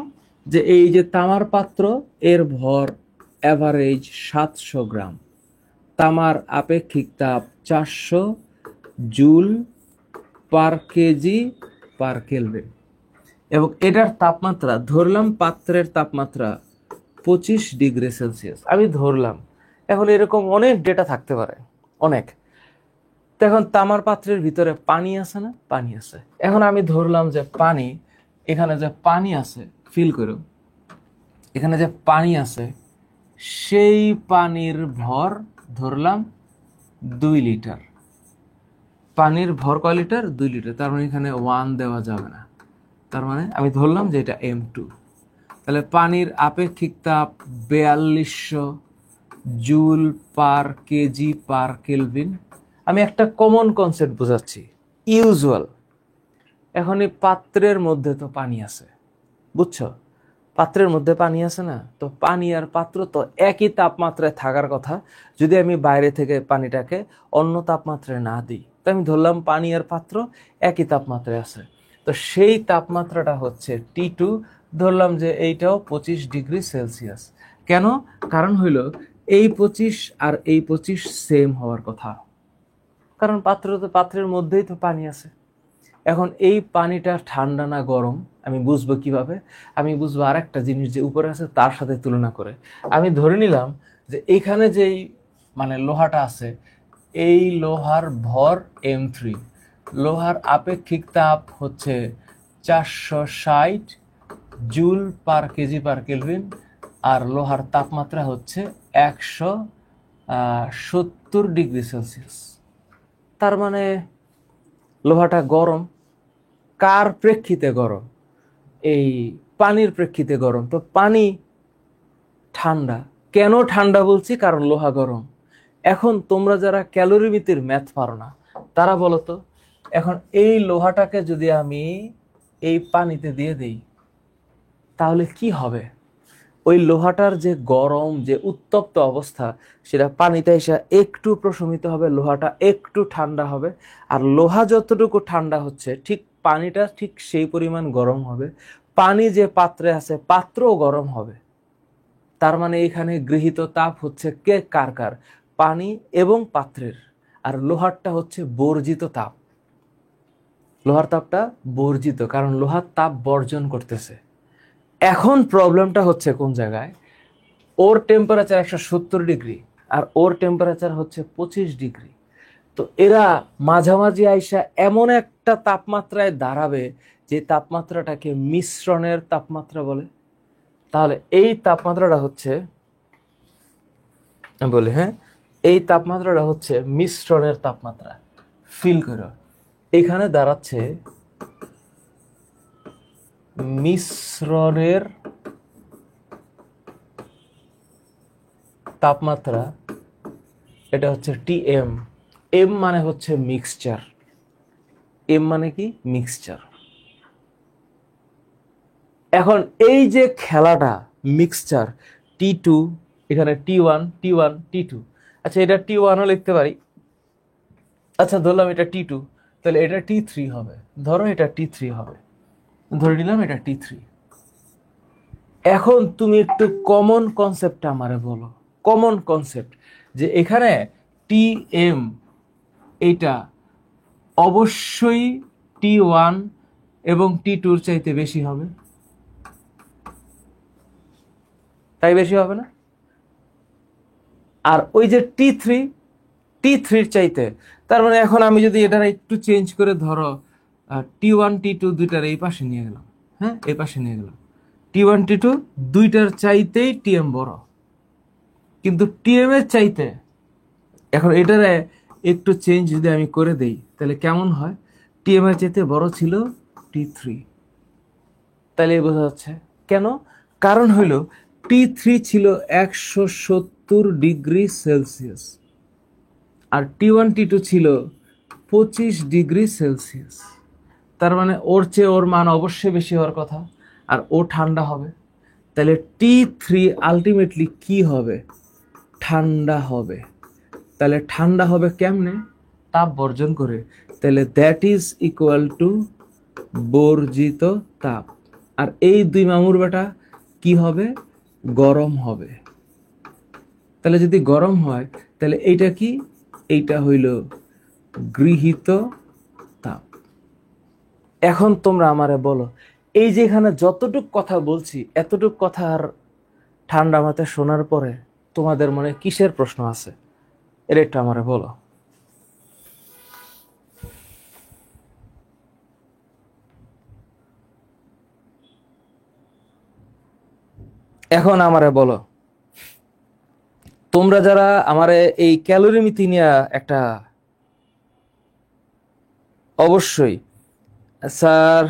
যে এই যে তামার পাত্র, এর ভর অ্যাভারেজ 700 গ্রাম, তামার আপেক্ষিক তাপ 400 joule per KG per kelvin, এবং এটার তাপমাত্রা ধরলাম, পাত্রের তাপমাত্রা 25 ডিগ্রি সেলসিয়াস আমি ধরলাম। এখন এরকম অনেক ডেটা থাকতে পারে, অনেক। তো এখন তামার পাত্রের ভিতরে পানি আছে না? পানি আছে। এখন আমি ধরলাম যে পানি, এখানে যে পানি আছে, ফিল করো, এখানে যে পানি আছে সেই পানির ভর ধরলাম 2 লিটার। পানির ভর কয় লিটার? 2 লিটার। তার মানে এখানে 1 দেওয়া যাবে না, তার মানে আমি ধরলাম যে এটা m2। তাহলে পানির আপেক্ষিক তাপ 4200 joule per KG per kelvin. আমি একটা কমন কনসেপ্ট বোঝাচ্ছি, ইউজুয়াল। এখন এই পাত্রের মধ্যে তো পানি আছে, বুঝছো? পাত্রের মধ্যে পানি আছে না? তো পানি আর পাত্র তো একই তাপমাত্রায় থাকার কথা, যদি আমি বাইরে থেকে পানিটাকে অন্য তাপমাত্রায় না দিই। তো আমি ধরলাম পানি আর পাত্র একই তাপমাত্রায় আছে, তো সেই তাপমাত্রাটা হচ্ছে T2। ধরলাম যে এইটাও 25 ডিগ্রি সেলসিয়াস। কেন? কারণ হইল এই 25 আর এই 25 সেম হওয়ার কথা, কারণ পাত্রের মধ্যেই তো পানি আছে। এখন এই পানিটা ঠান্ডা না গরম আমি বুঝবো কিভাবে? আমি বুঝবো আরেকটা জিনিস যে উপরে আছে তার সাথে তুলনা করে। আমি ধরে নিলাম যে এইখানে যেই মানে লোহাটা আছে, এই লোহার ভর m3, লোহার আপেক্ষিক তাপ হচ্ছে 460 joule per KG per kelvin, আর লোহার তাপমাত্রা হচ্ছে 170 ডিগ্রি সেলসিয়াস। তার মানে লোহাটা গরম। কার প্রেক্ষিতে গরম? এই পানির প্রেক্ষিতে গরম। তো পানি ঠান্ডা। কেন ঠান্ডা বলছি? কারণ লোহা গরম। এখন তোমরা যারা ক্যালোরিমিতির ম্যাথ পারো না, তারা বলো তো, এখন এই লোহাটাকে যদি আমি এই পানিতে দিয়ে দিই তাহলে কি হবে? ওই লোহাটার যে গরম, যে উত্তপ্ত অবস্থা, সেটা পানিতে এসে একটু প্রশমিত হবে, লোহাটা একটু ঠান্ডা হবে। আর লোহা যতটুকু ঠান্ডা হচ্ছে, ঠিক পানিটা ঠিক সেই পরিমাণ গরম হবে। পানি যে পাত্রে আছে, পাত্রও গরম হবে। তার মানে এখানে গৃহীত তাপ হচ্ছে কে কার কার? পানি এবং পাত্রের। আর লোহারটা হচ্ছে বর্জিত তাপ। লোহার তাপটা বর্জিত, কারণ লোহার তাপ বর্জন করতেছে। এখন প্রবলেমটা হচ্ছে কোন জায়গায়? ওর টেম্পারেচার 170 ডিগ্রি আর ওর টেম্পারেচার হচ্ছে 25 ডিগ্রি। তো এরা মাঝামাঝি আইসা এমন একটা তাপমাত্রায় দাঁড়াবে যে তাপমাত্রাটাকে মিশ্রণের তাপমাত্রা বলে। তাহলে এই তাপমাত্রাটা হচ্ছে, বলি হ্যাঁ, এই তাপমাত্রাটা হচ্ছে মিশ্রণের তাপমাত্রা। ফিল করো, এখানে দাঁড়াচ্ছে মিশ্রণের তাপমাত্রা, এটা হচ্ছে টিএম। এম মানে হচ্ছে মিক্সচার, এম মানে কি মিক্সচার। এখন এই যে খেলাটা মিক্সচার, T2, এখানে T1 T1 T2, আচ্ছা এটা T1ও লিখতে পারি, আচ্ছা ধরলাম এটা T2, তাহলে এটা T3 হবে, ধরো এটা T3 হবে, ধরে নিলাম এটা T3। এখন তুমি একটু কমন কনসেপ্টটা আমারে বলো, কমন কনসেপ্ট, যে এখানে টিএম এটা অবশ্যই T1 এবং T2-র চাইতে বেশি হবে, তাই বেশি হবে না? আর ওই যে T3-র চাইতে, তার মানে এখন আমি যদি এটা একটু চেঞ্জ করে ধরো T1 T2 দুইটার এই পাশে নিয়ে গেলাম, হ্যাঁ এই পাশে নিয়ে গেলাম, T1 T2 দুইটার চাইতেই টিএম বড়, কিন্তু টিএম এর চাইতে, এখন এটারে একটু চেঞ্জ যদি আমি করে দেই তাহলে কেমন হয়, টিএম এর চাইতে বড় ছিল T3, তাহলে বোঝা যাচ্ছে কেন, কারণ হলো T3 ছিল 170 ডিগ্রি সেলসিয়াস আর T1 T2 ছিল 25 ডিগ্রি সেলসিয়াস, তার মানে ওর চেয়ে ওর মান অবশ্যই বেশি হওয়ার কথা, আর ও ঠান্ডা হবে, তাহলে T3 আলটিমেটলি কি হবে, ঠান্ডা হবে। তাহলে ঠান্ডা হবে কেমনে, তাপ বর্জন করে, তাহলে দ্যাট ইজ ইকুয়াল টু বর্জিত তাপ। আর এই দুই মামুর বেটা কি হবে, গরম হবে। তাহলে যদি গরম হয় তাহলে এইটা কি, এইটা হইল গৃহীত তাপ। এখন তোমরা আমারে বলো, এই যে এখানে যতটুক কথা বলছি এতটুক কথা আর ঠান্ডা মাথায় শোনার পরে তোমাদের মনে কিসের প্রশ্ন আছে, এর একটু আমারে বলো। এখন আমারে বলো, তোমরা যারা আমারে এই ক্যালোরিমিতি নিয়ে একটা, অবশ্যই স্যার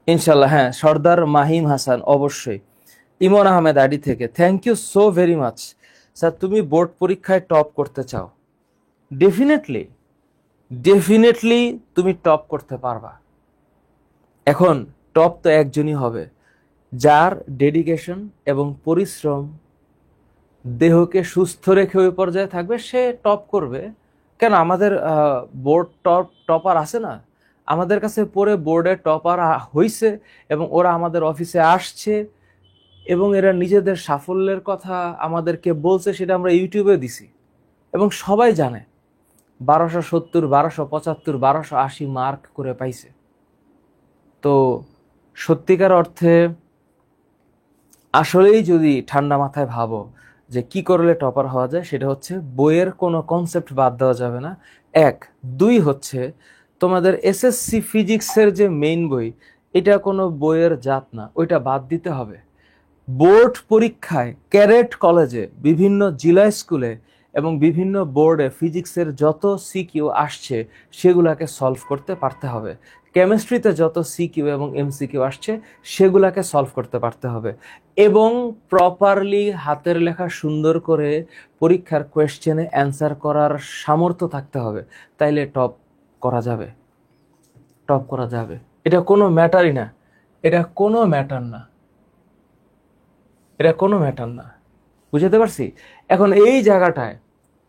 ইনশাল্লাহ, হ্যাঁ সর্দার মাহিম হাসান, অবশ্যই। ইমন আহমেদ আইডি থেকে, thank you so very much. Sir তুমি বোর্ড পরীক্ষায় টপ করতে চাও, ডেফিনেটলি ডেফিনেটলি তুমি টপ করতে পারবা। এখন টপ তো একজনই হবে, যার ডেডিকেশন এবং পরিশ্রম দেহকে সুস্থ রেখে ওই পর্যায়ে থাকবে, সে টপ করবে। কেন আমাদের বোর্ড টপার আছে না, আমাদের কাছে পড়ে বোর্ডে টপার হইছে এবং ওরা আমাদের অফিসে আসছে এবং এরা নিজেদের সাফল্যের কথা আমাদেরকে বলছে, সেটা আমরা ইউটিউবে দিছি এবং সবাই জানে 1270 1275 1280 মার্ক করে পাইছে। তো সত্যিকার অর্থে আসলেই যদি ঠান্ডা মাথায় ভাবো যে কি করলে টপার হওয়া যায়, সেটা হচ্ছে বইয়ের কোনো কনসেপ্ট বাদ দেওয়া যাবে না, এক। দুই হচ্ছে তোমাদের এসএসসি ফিজিক্সের যে মেইন বই, এটা কোনো বইয়ের জাত না, ওইটা বাদ দিতে হবে। বোর্ড পরীক্ষায় ক্যারেট কলেজে, বিভিন্ন জেলা স্কুলে এবং বিভিন্ন বোর্ডে ফিজিক্সের যত সিকিউ আসছে সেগুলাকে সলভ করতে পারতে হবে। কেমিস্ট্রিতে যত সিকিউ এবং এমসিকিউ আসছে সেগুলাকে সলভ করতে পারতে হবে এবং প্রপারলি হাতের লেখা সুন্দর করে পরীক্ষার কোয়েশ্চেনে অ্যান্সার করার সামর্থ্য থাকতে হবে, তাইলে টপ করা যাবে, টপ করা যাবে। এটা কোনো ম্যাটারই না, এটা কোনো ম্যাটার না, এটা কোনো ম্যাটার না, বুঝতে পারছি? এখন এই জায়গাটায়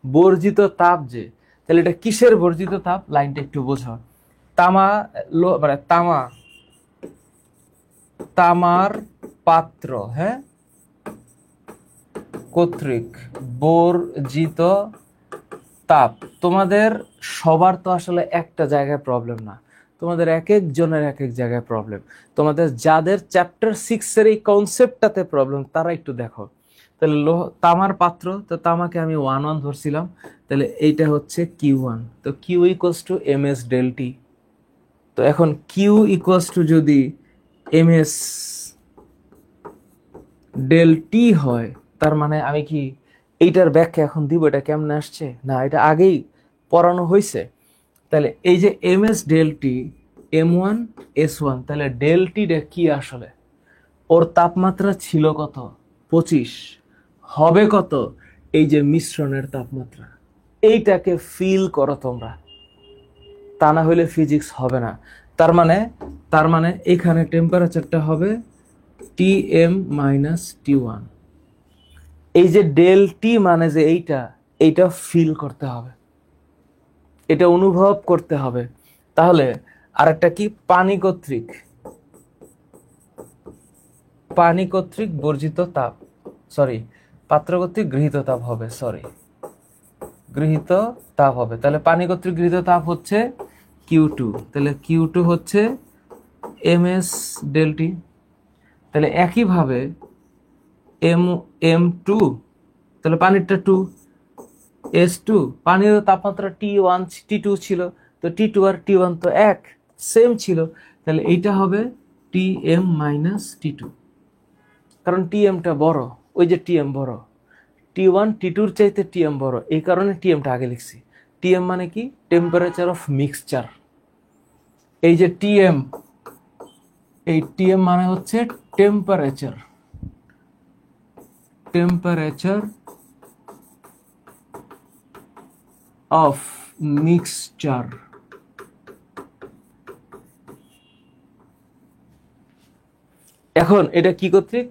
বর্জিত তাপ যে, তাহলে এটা কিসের বর্জিত তাপ, লাইনটা একটু বোঝো। তামা মানে তামার পাত্র, হ্যাঁ, কর্তৃক বর্জিত তাপ। তোমাদের সবার তো আসলে একটা জায়গায় প্রবলেম না, তোমাদের এক একজনের এক এক জায়গায় প্রবলেম। তোমাদের যাদের চ্যাপ্টার 6-এর এই কনসেপ্টটাতে প্রবলেম তারা একটু দেখো। তাহলে তামার পাত্র, তো তামাকে আমি 1 ধরছিলাম, তাহলে এইটা হচ্ছে Q1, তো Q equals to ms del T. তো এখন Q ইকুয়ালস টু যদি ms ডেল টি হয়, তার মানে আমি কি এইটার ব্যাখ্যা এখন দিব, এটা কেমনে আসছে, না এটা আগেই পড়ানো হয়েছে। তাহলে এই যে ms ডেল টি M1S1, তাহলে ডেল টি কি আসলে? ওর তাপমাত্রা ছিল কত? 25। হবে কত? এই যে মিশ্রণের তাপমাত্রা, এইটাকে ফিল করো তোমরা, তা না হলে ফিজিক্স হবে না। তার মানে এখানে টেম্পারেচারটা হবে Tm-T1। এই যে ডেল টি মানে যে এইটা ফিল করতে হবে, এটা অনুভব করতে হবে। তাহলে আরেকটা কি, পানি কর্তৃক বর্জিত তাপ, সরি পাত্র কর্তৃক গৃহীত তাপ হবে, গৃহীত তাপ হবে। তাহলে পানি কর্তৃক গৃহীত তাপ হচ্ছে Q2, তাহলে Q2 হচ্ছে ms ডেল টি। তাহলে একইভাবে M2, তাহলে পানিরটা 2, S2, পানির তাপমাত্রা T1 T2 ছিল, তো T2 আর T1 তো এক সেম ছিল, তাহলে এইটা হবে Tm-T2, কারণ টিএমটা বড়, ওই যে টিএম বড়, T1 T2-র চাইতে টিএম বড়, এই কারণে টিএমটা আগে লিখছি। টিএম মানে কি? Temperature of mixture. এই যে টিএম, এই টিএম মানে হচ্ছে টেম্পারেচার অফ মিক্সচার। এখন এটা কি কর্তৃক?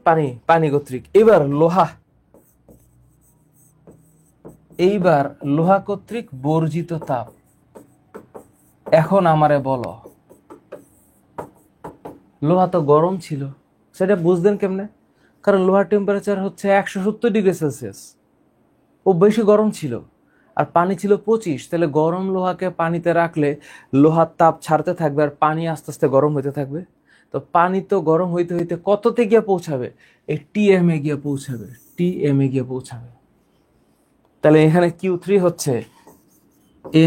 পানি কর্তৃক। এইবার লোহা কর্তৃক বর্জিত তাপ। এখন আমারে বলো, লোহা তো গরম ছিল, সেটা বুঝলেন কেমনে? কারণ লোহার টেম্পারেচার হচ্ছে 170°C, ও বেশি গরম ছিল, আর পানি ছিল 25। তাহলে গরম লোহাকে পানিতে রাখলে লোহার তাপ ছাড়তে থাকবে, আর পানি আস্তে আস্তে গরম হইতে থাকবে। তো পানি তো গরম হইতে হইতে কততে গিয়ে পৌঁছাবে? এই টিএম এ গিয়ে পৌঁছাবে। তাহলে এখানে Q3 হচ্ছে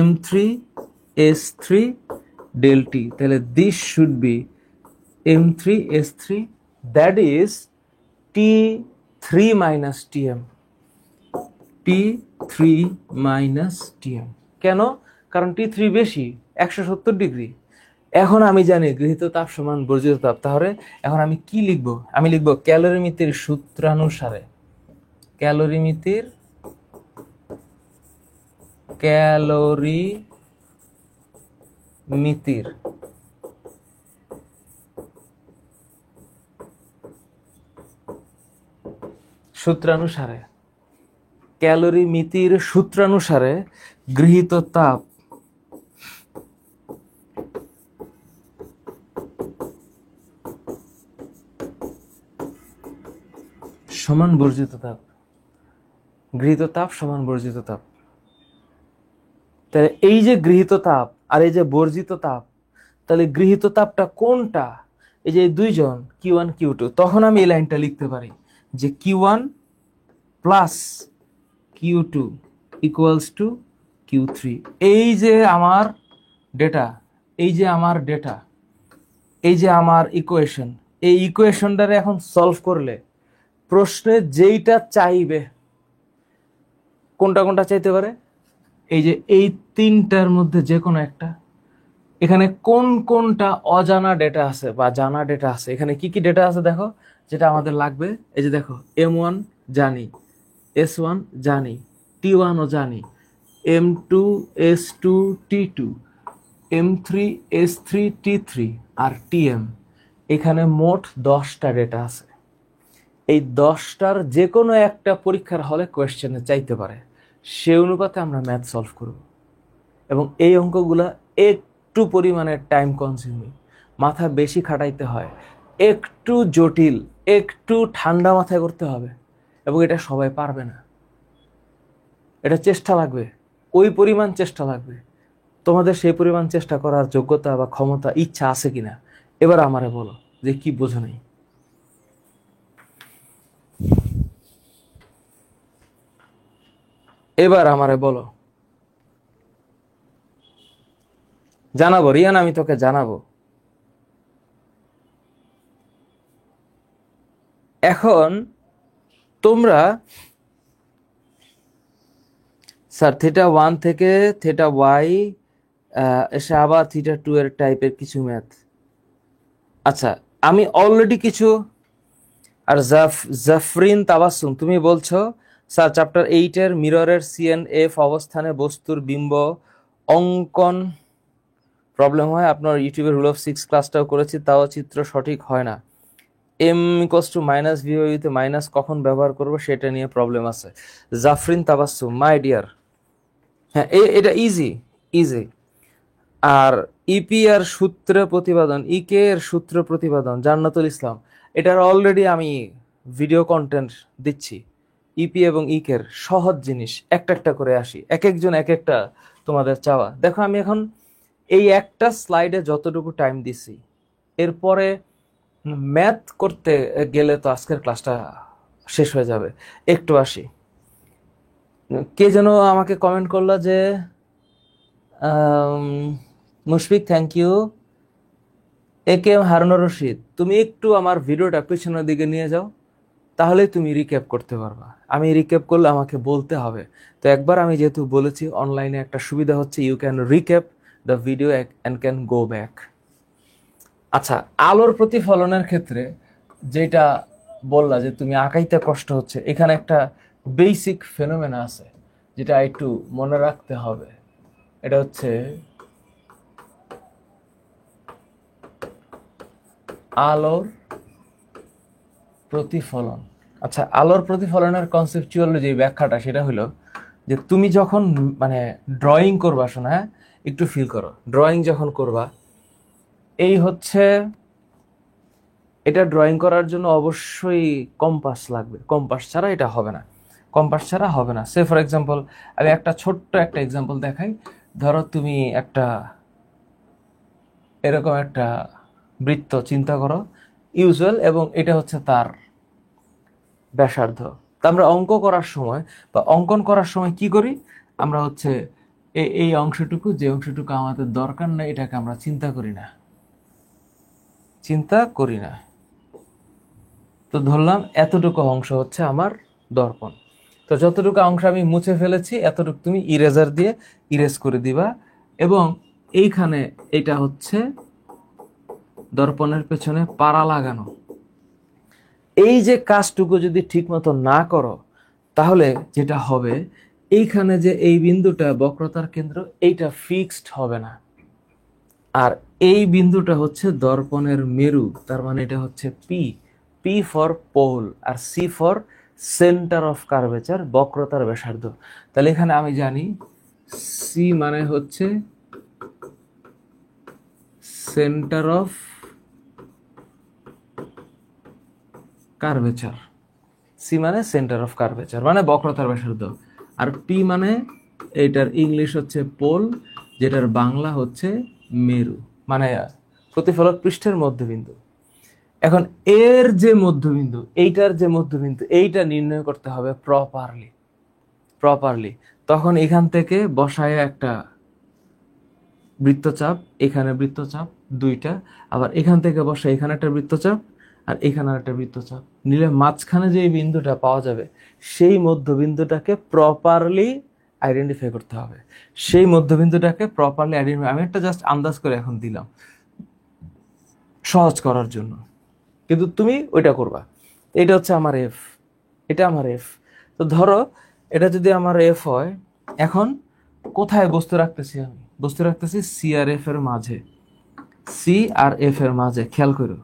M3S3 del T, তাহলে this should be M3S3, that is T3 minus Tm, T3 minus Tm। কেন? কারণ T3 বেশি, 170°। এখন আমি জানি গৃহীত তাপ সমান বর্জিত তাপ, তাহলে এখন আমি কি লিখবো? আমি লিখবো ক্যালোরিমিতির সূত্রানুসারে, ক্যালোরিমিতির ক্যালোরিমিতির সূত্রানুসারে গৃহীত তাপ সমান বর্জিত তাপ, গৃহীত তাপ সমান বর্জিত তাপ। তাহলে এই যে গৃহীত তাপ আর এই যে বর্জিত তাপ, তাহলে গৃহীত তাপটা কোনটা? এই যে দুইজন Q1 Q2, তখন আমি এই লাইনটা লিখতে পারি যে Q1 plus Q2 equals to Q3। এই যে আমার ডেটা, এই যে আমার ইকুয়েশন, এই ইকুয়েশনটারে এখন সলভ করলে প্রশ্নে যেইটা চাইবে, কোনটা চাইতে পারে? এই যে এই তিনটার মধ্যে যে কোনো একটা। এখানে কোনটা অজানা ডেটা আছে বা জানা ডেটা আছে? এখানে কি ডেটা আছে দেখো, যেটা আমাদের লাগবে। এই যে দেখো, M1 জানি, S1 জানি, T1 ও জানি, M2 S2 T2, M3 S3 T3 আর Tm। এখানে মোট 10টা ডেটা আছে। এই 10টার যে কোনো একটা পরীক্ষার হলে কোয়েশ্চেনে চাইতে পারে, সে অনুপাতে আমরা ম্যাথ সলভ করব। এবং এই অঙ্কগুলা একটু পরিমাণে টাইম কনজিউমিং, মাথা বেশি খাটাইতে হয়, একটু জটিল, একটু ঠান্ডা মাথায় করতে হবে, এবং এটা সবাই পারবে না। এটা চেষ্টা লাগবে, ওই পরিমাণ চেষ্টা লাগবে। তোমাদের সেই পরিমাণ চেষ্টা করার যোগ্যতা বা ক্ষমতা, ইচ্ছা আছে কিনা? এবার আমারে বলো যে কি বোঝো নাই। এবার আমারে বলো, জানাবো রিয়ান, আমি তোকে জানাবো। এখন তোমরা স্যার θ1 থেকে θy এসে আবার থিটা 2 এর টাইপের কিছু ম্যাথ। আচ্ছা, আমি অলরেডি কিছু। আর জাফরিন তাবাসসুম, তুমি বলছো স্যার চ্যাপ্টার 8 এর মিররের সিএনএফ অবস্থানে বস্তুর বিম্ব অঙ্কন প্রবলেম হয়। আপনার ইউটিউবের রুল অফ 6 ক্লাসটাও করেছি, তাও চিত্র সঠিক হয় না। এম ইকোয়াস টু মাইনাস ভিওইতে মাইনাস কখন ব্যবহার করবো সেটা নিয়ে প্রবলেম আছে। জাফরিন তাবাসসুম, মাই ডিয়ার, হ্যাঁ এটা ইজি ইজি। আর ইপি এর সূত্র প্রতিপাদন, ইকে এর সূত্র প্রতিপাদন, জান্নাতুল ইসলাম, এটার অলরেডি আমি ভিডিও কন্টেন্ট দিচ্ছি। ইপি এবং ইকের সহজ জিনিস একটা একটা করে আসি, এক একজন এক একটা তোমাদের চাওয়া। দেখো আমি এখন এই একটা স্লাইডে যতটুকু টাইম দিছি, এরপরে ম্যাথ করতে গেলে তো আজকের ক্লাসটা শেষ হয়ে যাবে। একটু আসি, কে যেন আমাকে কমেন্ট করলো যে মুশফিক, থ্যাংক ইউ। এ কে এম হারুনুর রশিদ, তুমি একটু আমার ভিডিওটা পিছনের দিকে নিয়ে যাও, তাহলে তুমি রিক্যাপ করতে পারবা। আমি রিক্যাপ করলে আমাকে বলতে হবে। তো একবার আমি যেহেতু বলেছি, অনলাইনে একটা সুবিধা হচ্ছে you can recap the video and can go back. আচ্ছা, আলোর প্রতিফলনের ক্ষেত্রে যেটা বললা যে তুমি আঁকাইতে কষ্ট হচ্ছে, এখানে একটা বেসিক ফেনোমেনা আছে যেটা একটু মনে রাখতে হবে। এটা হচ্ছে আলোর প্রতিফলন। আচ্ছা, আলোর প্রতিফলনের কনসেপচুয়াল যে ব্যাখ্যাটা, সেটা হলো যে তুমি যখন মানে ড্রয়িং করবা, শোনা, হ্যাঁ একটু ফিল করো, ড্রয়িং যখন করবা, এই হচ্ছে এটা ড্রয়িং করার জন্য অবশ্যই কম্পাস লাগবে, কম্পাস ছাড়া এটা হবে না, কম্পাস ছাড়া হবে না। সে ফর এক্সাম্পল, আমি একটা ছোট্ট একটা এক্সাম্পল দেখাই। ধরো তুমি একটা এরকম একটা বৃত্ত চিন্তা করো, ইউজুয়াল, এবং এটা হচ্ছে তার ব্যাসার্ধ। তা আমরা অঙ্ক করার সময় বা অঙ্কন করার সময় কি করি, আমরা হচ্ছে এই অংশটুকু, যে অংশটুকু আমাদের দরকার না, এটাকে আমরা চিন্তা করি না, চিন্তা করি না। তো ধরলাম এতটুকু অংশ হচ্ছে আমার দর্পণ। তো যতটুকু অংশ আমি মুছে ফেলেছি, এতটুকু তুমি ইরেজার দিয়ে ইরেজ করে দিবা। এবং এইখানে এটা হচ্ছে দর্পণের পেছনে পাড়া লাগানো। এই যে কাজটুকু যদি ঠিক মতো না করো, তাহলে যেটা হবে, এইখানে যে এই বিন্দুটা বক্রতার কেন্দ্র, এইটা ফিক্সড হবে না। আর এই বিন্দুটা হচ্ছে দর্পণের মেরু, তার মানে এটা হচ্ছে পি। পি ফর পোল, আর C for centre of curvature, বক্রতার ব্যাসার্ধ। তাহলে এখানে আমি জানি সি মানে হচ্ছে সেন্টার অফ কার্ভেচার, সি মানে সেন্টার অফ কার্ভেচার মানে বক্রতার ব্যাসার্ধ। আর পি মানে এইটার ইংলিশ হচ্ছে পোল, যেটার বাংলা হচ্ছে মেরু, মানে প্রতিফলক পৃষ্ঠের মধ্যবিন্দু। এখন এর যে মধ্যবিন্দু, এইটার যে মধ্যবিন্দু, এইটা নির্ণয় করতে হবে প্রপারলি। তখন এখান থেকে বসায় একটা বৃত্তচাপ, এখানে বৃত্তচাপ দুইটা, আবার এখান থেকে বসায় এখানে একটা বৃত্তচাপ, আর এখানে একটা বৃত্তচাপ নিলে মাঝখানে যে বিন্দুটা পাওয়া যাবে, সেই মধ্যবিন্দুটাকে প্রপারলি আইডেন্টিফাই করতে হবে। সেই মধ্যবিন্দুটাকে প্রপারলি আইডেন্টিফাই, আমি একটা জাস্ট আন্দাজ করে এখন দিলাম সহজ করার জন্য, কিন্তু তুমি ওইটা করবা। এটা হচ্ছে আমার এফ, এটা আমার এফ। তো ধরো এটা যদি আমার এফ হয়, এখন কোথায় বস্তু রাখতেছি আমি? বস্তু রাখতেছি সি আর এফ এর মাঝে, সি আর এফ এর মাঝে, খেয়াল করো।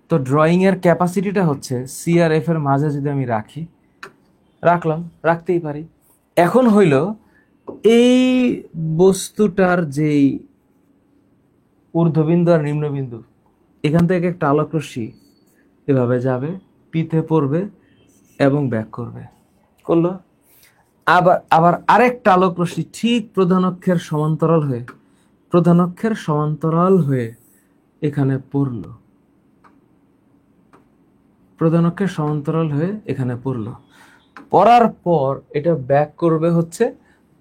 তো ড্রয়িং এর ক্যাপাসিটিটা হচ্ছে সি আর এফ এর মাঝে যদি আমি রাখি, রাখলাম, রাখতেই পারি। এখন হইল এই বস্তুটার যেই ঊর্ধ্ববিন্দু আর নিম্নবিন্দু, এখান থেকে একটা আলোক রশ্মি এভাবে যাবে, পিতে পড়বে এবং ব্যাক করবে, করলো। আবার আবার আরেকটা আলোক রশ্মি ঠিক প্রধান অক্ষের সমান্তরাল হয়ে এখানে পড়লো, প্রধান অক্ষের সমান্তরাল হয়ে এখানে পড়লো। পড়ার পর এটা ব্যাক করবে হচ্ছে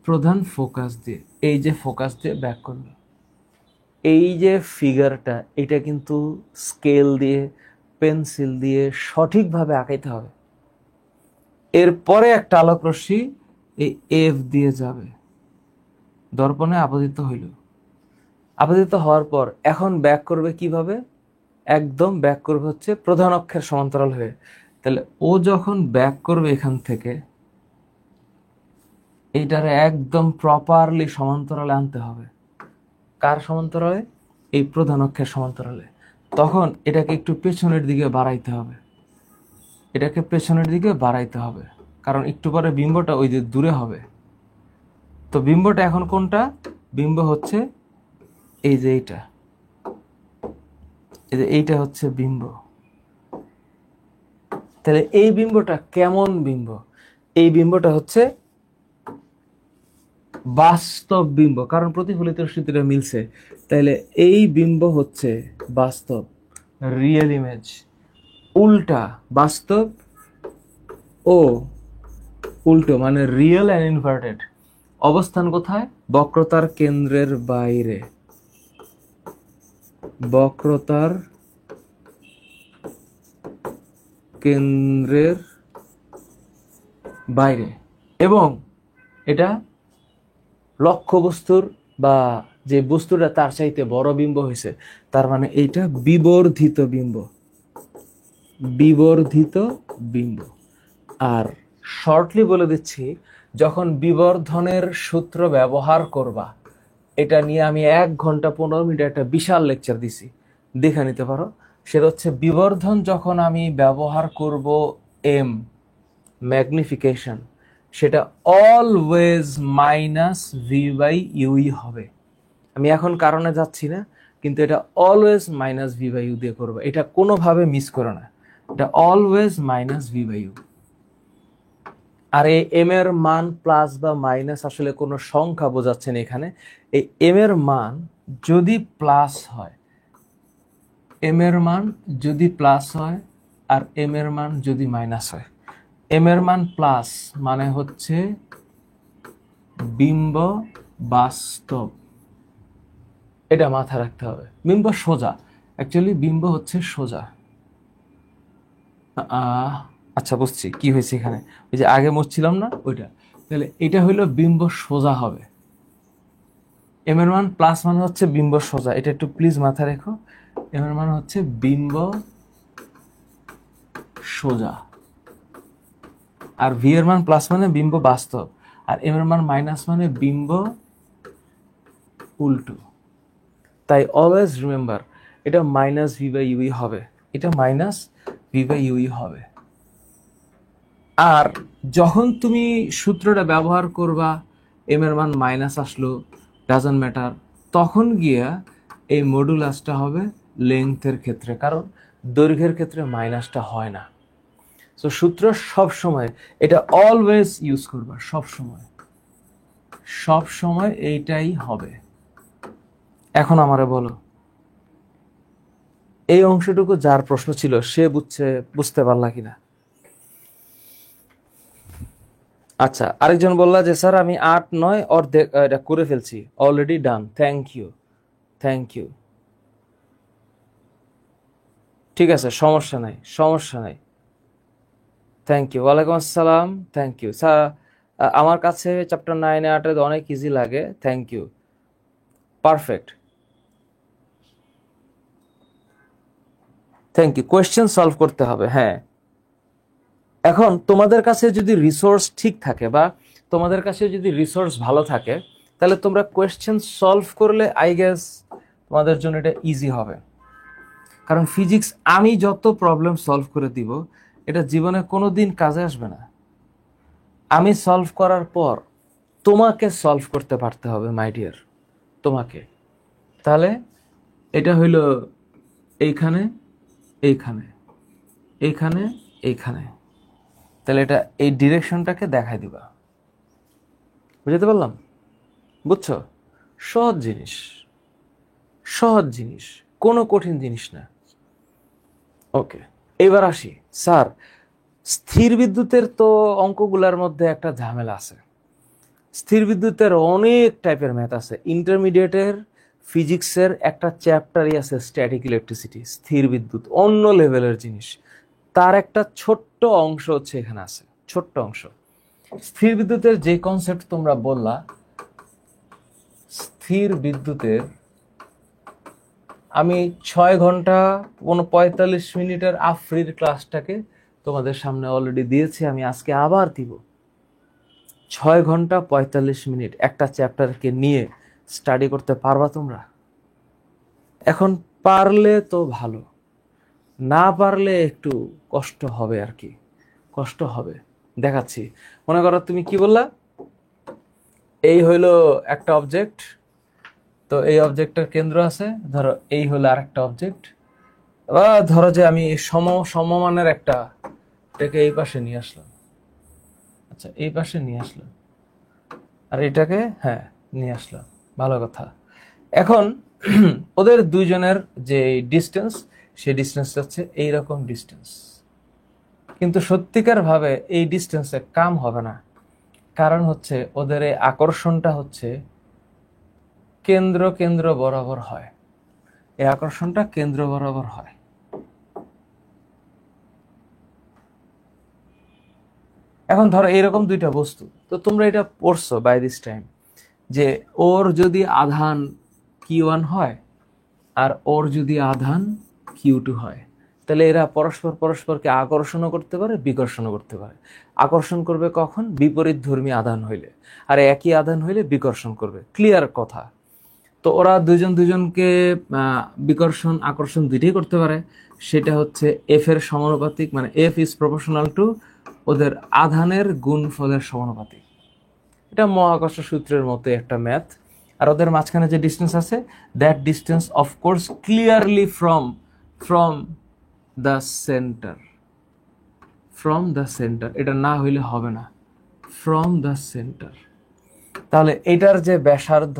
প্রধান ফোকাস দিয়ে, এই যে ফোকাস দিয়ে ব্যাক করবে। এই যে ফিগারটা, এটা কিন্তু স্কেল দিয়ে, পেন্সিল দিয়ে সঠিকভাবে আঁকাইতে হবে। এরপরে একটা আলোক রশ্মি এই এফ দিয়ে যাবে, দর্পণে আপতিত হইল। আপতিত হওয়ার পর এখন ব্যাক করবে কিভাবে? একদম ব্যাক করবে হচ্ছে প্রধান অক্ষের সমান্তরাল হয়ে। তাহলে ও যখন ব্যাক করবে এখান থেকে, এইটারে একদম প্রপারলি সমান্তরালে আনতে হবে। কার সমান্তরালে? এই প্রধান অক্ষের সমান্তরালে। তখন এটাকে একটু পেছনের দিকে বাড়াইতে হবে, এটাকে পেছনের দিকে বাড়াইতে হবে, কারণ একটু পরে বিম্বটা ওই যে দূরে হবে। তো বিম্বটা এখন কোনটা? বিম্ব হচ্ছে এই যে এইটা, এই যে এইটা হচ্ছে বিম্ব। তাহলে এই বিম্বটা কেমন বিম্ব? এই বিম্বটা হচ্ছে বাস্তব বিম্ব, কারণ প্রতিফলিত রশ্মিটা মিলছে। তাহলে এই বিম্ব হচ্ছে বাস্তব, রিয়েল ইমেজ। উল্টা বাস্তব ও উল্টো মানে রিয়েল অ্যান্ড ইনভার্টেড। অবস্থান কোথায়? বক্রতার কেন্দ্রের বাইরে, বক্রতার কেন্দ্রের বাইরে, এবং এটা লক্ষ্যবস্তুর বা যে বস্তুটা তার চাইতে বড় বিম্ব হয়েছে, তার মানে এইটা বিবর্ধিত বিম্ব, বিবর্ধিত বিম্ব। আর শর্টলি বলে দিচ্ছি, যখন বিবর্ধনের সূত্র ব্যবহার করবা, এটা নিয়ে আমি 1 ঘন্টা 15 মিনিট একটা বিশাল লেকচার দিছি, দেখে নিতে পারো। সেটা হচ্ছে বিবর্ধন যখন আমি ব্যবহার করব এম, ম্যাগনিফিকেশন, সেটা always minus V by U হবে। আমি এখন কারণে যাচ্ছি না, কিন্তু এটা always minus V by U দিয়ে করবো, এটা কোনোভাবে মিস করো না, এটা always minus V by U. আর এই এম এর মান প্লাস বা মাইনাস আসলে কোনো সংখ্যা বোঝাচ্ছে না এখানে। এই এম এর মান যদি প্লাস হয়, এম এর মান যদি প্লাস হয় আর এম এর মান যদি মাইনাস হয়, এম এর মান প্লাস মানে হচ্ছে বিম্ব বাস্তব, এটা মাথায় রাখতে হবে। বিম্ব সোজা, অ্যাকচুয়ালি বিম্ব হচ্ছে সোজা। আচ্ছা বুঝছি কি হয়েছে এখানে, ওই যে আগে মুছছিলাম না ওইটা। তাহলে এটা হইলো বিম্ব সোজা হবে। এম এর মান প্লাস মানে হচ্ছে বিম্ব সোজা, এটা একটু প্লিজ মাথায় রেখো। এম এর মান হচ্ছে বিম্ব সোজা, আর ভি এর মান প্লাস মানে বিম্ব বাস্তব, আর এম এর মান মাইনাস মানে বিম্ব উল্টো। তাই অলওয়েজ রিমেম্বার, এটা মাইনাস ভি বাই ইউই হবে, এটা মাইনাস ভি বাই ইউই হবে। আর যখন তুমি সূত্রটা ব্যবহার করবা, এম এর মান মাইনাস আসলো, ডাজন্ট ম্যাটার, তখন গিয়া এই মডুলাসটা হবে লেংথের ক্ষেত্রে, কারণ দৈর্ঘ্যের ক্ষেত্রে মাইনাসটা হয় না। সো সূত্র সব সময় এটা অলওয়েজ ইউজ করবা, সব সময়, সব সময় এইটাই হবে। এখন আমারে বলো, এই অংশটুকু যার প্রশ্ন ছিল সে বুঝতে পারলা কিনা? আচ্ছা, আরেকজন বললা যে স্যার আমি 8-9 অর্ধেক এটা করে ফেলছি, already done. Thank you, thank you. ঠিক আছে, সমস্যা নাই, সমস্যা নাই। থ্যাংক ইউ, ওয়ালাইকুম আসসালাম, থ্যাংক ইউ স্যার। আমার কাছে চ্যাপ্টার 9-8 অনেক ইজি লাগে, thank you, perfect, thank you. Question solve করতে হবে, হ্যাঁ। এখন তোমাদের কাছে যদি রিসোর্স ঠিক থাকে বা তোমাদের কাছে যদি রিসোর্স ভালো থাকে, তাহলে তোমরা কোয়েশ্চেন সলভ করলে আই গেস তোমাদের জন্য এটা ইজি হবে। কারণ ফিজিক্স আমি যত প্রবলেম সলভ করে দিব, এটা জীবনে কোনোদিন কাজে আসবে না। আমি সলভ করার পর তোমাকে সলভ করতে পারতে হবে মাই ডিয়ার, তোমাকে। তাহলে এটা হইল এইখানে, এইখানে, এইখানে, এইখানে, তাহলে এটা এই ডিরেকশনটাকে দেখাই দিবা। বুঝতে পারলাম? বুঝছো? সহজ জিনিস, সহজ জিনিস, কোনো কঠিন জিনিস না। ওকে, এবার আসি। স্যার স্থির বিদ্যুতের তো অঙ্কগুলোর মধ্যে একটা ঝামেলা আছে। স্থির বিদ্যুতের অনেক টাইপের ম্যাথ আছে। ইন্টারমিডিয়েটের ফিজিক্সের একটা চ্যাপ্টারই আছে স্ট্যাটিক ইলেকট্রিসিটি, স্থির বিদ্যুৎ, অন্য লেভেলের জিনিস। তার একটা ছোট্ট অংশ হচ্ছে এখানে আছে, ছোট্ট অংশ। স্থির বিদ্যুতের যে কনসেপ্ট তোমরা বললা, স্থির বিদ্যুতের আমি 6 ঘন্টা 45 মিনিটের আফ্রির ক্লাসটাকে তোমাদের সামনে অলরেডি দিয়েছি, আমি আজকে আবার দিব। 6 ঘন্টা 45 মিনিট একটা চ্যাপ্টারকে নিয়ে স্টাডি করতে পারবা তোমরা? এখন পারলে তো ভালো, না পারলে একটু কষ্ট হবে আর কি, কষ্ট হবে। দেখাচ্ছি। মনে করো তুমি কি বললা, এই হইলো একটা অবজেক্ট, তো এই অবজেক্টের কেন্দ্র আছে, ধরো এই হলো আরেকটা অবজেক্ট, বা ধরো যে আমি সমমানের একটা এটাকে এই পাশে নিয়ে আসলাম, আচ্ছা এই পাশে নিয়ে আসলাম, আর এটাকে হ্যাঁ নিয়ে আসলাম, ভালো কথা। এখন ওদের দুইজনের যে ডিস্টেন্স, সেই ডিস্টেন্সটা হচ্ছে এইরকম ডিস্টেন্স, কিন্তু সত্যিকার ভাবে এই ডিস্টেন্সে কাম হবে না, কারণ হচ্ছে ওদের এই আকর্ষণটা হচ্ছে কেন্দ্র কেন্দ্র বরাবর হয়, এই আকর্ষণটা কেন্দ্র বরাবর হয়। এখন ধরো এইরকম দুইটা বস্তু, তো তোমরা এটা পড়ছো বাই দিস টাইম, যে ওর যদি আধান Q1 হয় আর ওর যদি আধান Q2 হয়, তাহলে এরা পরস্পর পরস্পরকে আকর্ষণও করতে পারে, বিকর্ষণও করতে পারে। আকর্ষণ করবে কখন? বিপরীত ধর্মী আধান হইলে, আর একই আধান হইলে বিকর্ষণ করবে। ক্লিয়ার কথা। তো ওরা দুজন দুজনকে বিকর্ষণ আকর্ষণ দুইটাই করতে পারে, সেটা হচ্ছে এফ এর সমানুপাতিক, মানে এফ ইজ প্রপোর্শনাল টু ওদের আধানের গুণফলের সমানুপাতিক। এটা মহাকর্ষ সূত্রের মতো একটা ম্যাথ। আর ওদের মাঝখানে যে ডিস্টেন্স আছে, that distance of course clearly from the centre, from the centre, এটা না হইলে হবে না, ফ্রম দ্য সেন্টার। তাহলে এটার যে ব্যাসার্ধ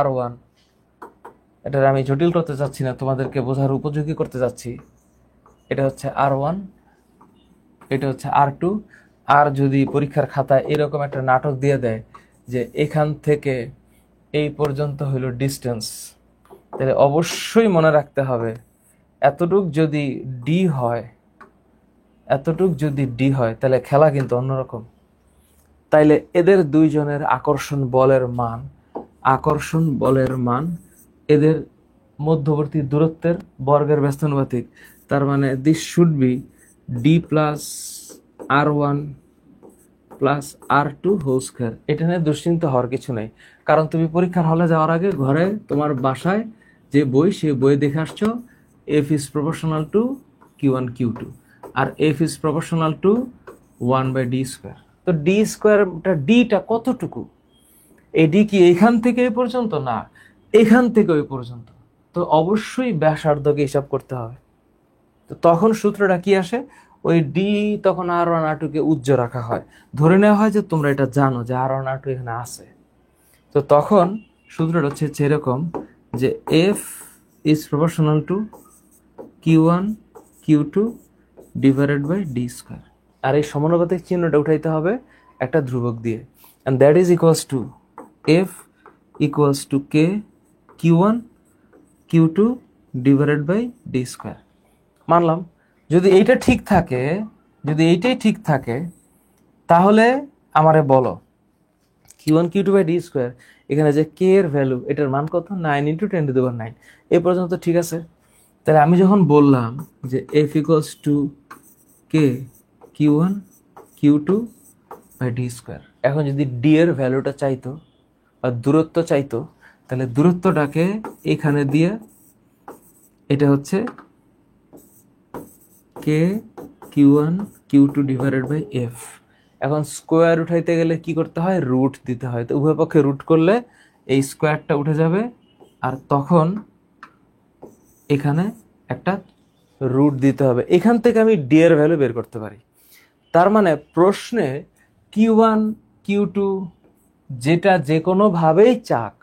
R1, এটার আমি জটিল করতে চাচ্ছি না, তোমাদেরকে বোঝার উপযোগী করতে যাচ্ছি। এটা হচ্ছে R1, এটা হচ্ছে R2। আর যদি পরীক্ষার খাতায় এরকম একটা নাটক দিয়ে দেয় যে এখান থেকে এই পর্যন্ত হলো ডিস্টেন্স, তাহলে অবশ্যই মনে রাখতে হবে এতটুক যদি ডি হয়, এতটুক যদি ডি হয়, তাহলে খেলা কিন্তু অন্যরকম। তাইলে এদের দুইজনের আকর্ষণ বলের মান এদের মধ্যবর্তী দূরত্বের বর্গের ব্যস্তানুপাতিক। তার মানে this should be D plus R1 plus R2 whole square. এটা নিয়ে দুশ্চিন্তা হওয়ার কিছু নেই, কারণ তুমি পরীক্ষার হলে যাওয়ার আগে ঘরে তোমার বাসায় যে বই, সেই বই দেখে আসছো F is proportional to Q1 Q2, আর F is proportional to 1/d square. তো ডি স্কয়ারটা ডিটা কতটুকু? এই ডি কি এইখান থেকে এই পর্যন্ত? না, এখান থেকে ওই পর্যন্ত। তো অবশ্যই ব্যাসার্ধকে হিসাব করতে হবে। তো তখন সূত্রটা কি আসে? ওই ডি তখন R1 R2 কে উজ্জ রাখা হয়, ধরে নেওয়া হয় যে তোমরা এটা জানো যে R1 R2 এখানে আছে। তো তখন সূত্রটা হচ্ছে এরকম যে F is proportional to Q1 Q2 divided by D square. আর এই সমানুপাতিক চিহ্নটা উঠাইতে হবে একটা ধ্রুবক দিয়ে, and that is equals to f equals to k Q1 Q2 divided by D square. মানলাম যদি এইটা ঠিক থাকে, যদি এইটাই ঠিক থাকে, তাহলে আমারে বলো Q1 Q2 by D square, এখানে যে কে এর ভ্যালু, এটার মান কত? 9 × 10⁹ এই পর্যন্ত ঠিক আছে। তাহলে আমি যখন বললাম যে f equals to k Q1 Q2 by D square, এখন যদি ডি এর ভ্যালুটা চাইতো বা দূরত্ব চাইতো, তাহলে দূরত্বটাকে এখানে দিয়ে, এটা হচ্ছে K Q1 Q2 divided by F. এখন স্কোয়ার উঠাইতে গেলে কি করতে হয়? রুট দিতে হয়। তো উভয় পক্ষে রুট করলে এই স্কোয়ারটা উঠে যাবে, আর তখন এখানে একটা রুট দিতে হবে। এখান থেকে আমি ডি এর ভ্যালু বের করতে পারি। তার মানে প্রশ্নে Q1 Q2 যেটা যে কোনোভাবেই চাক,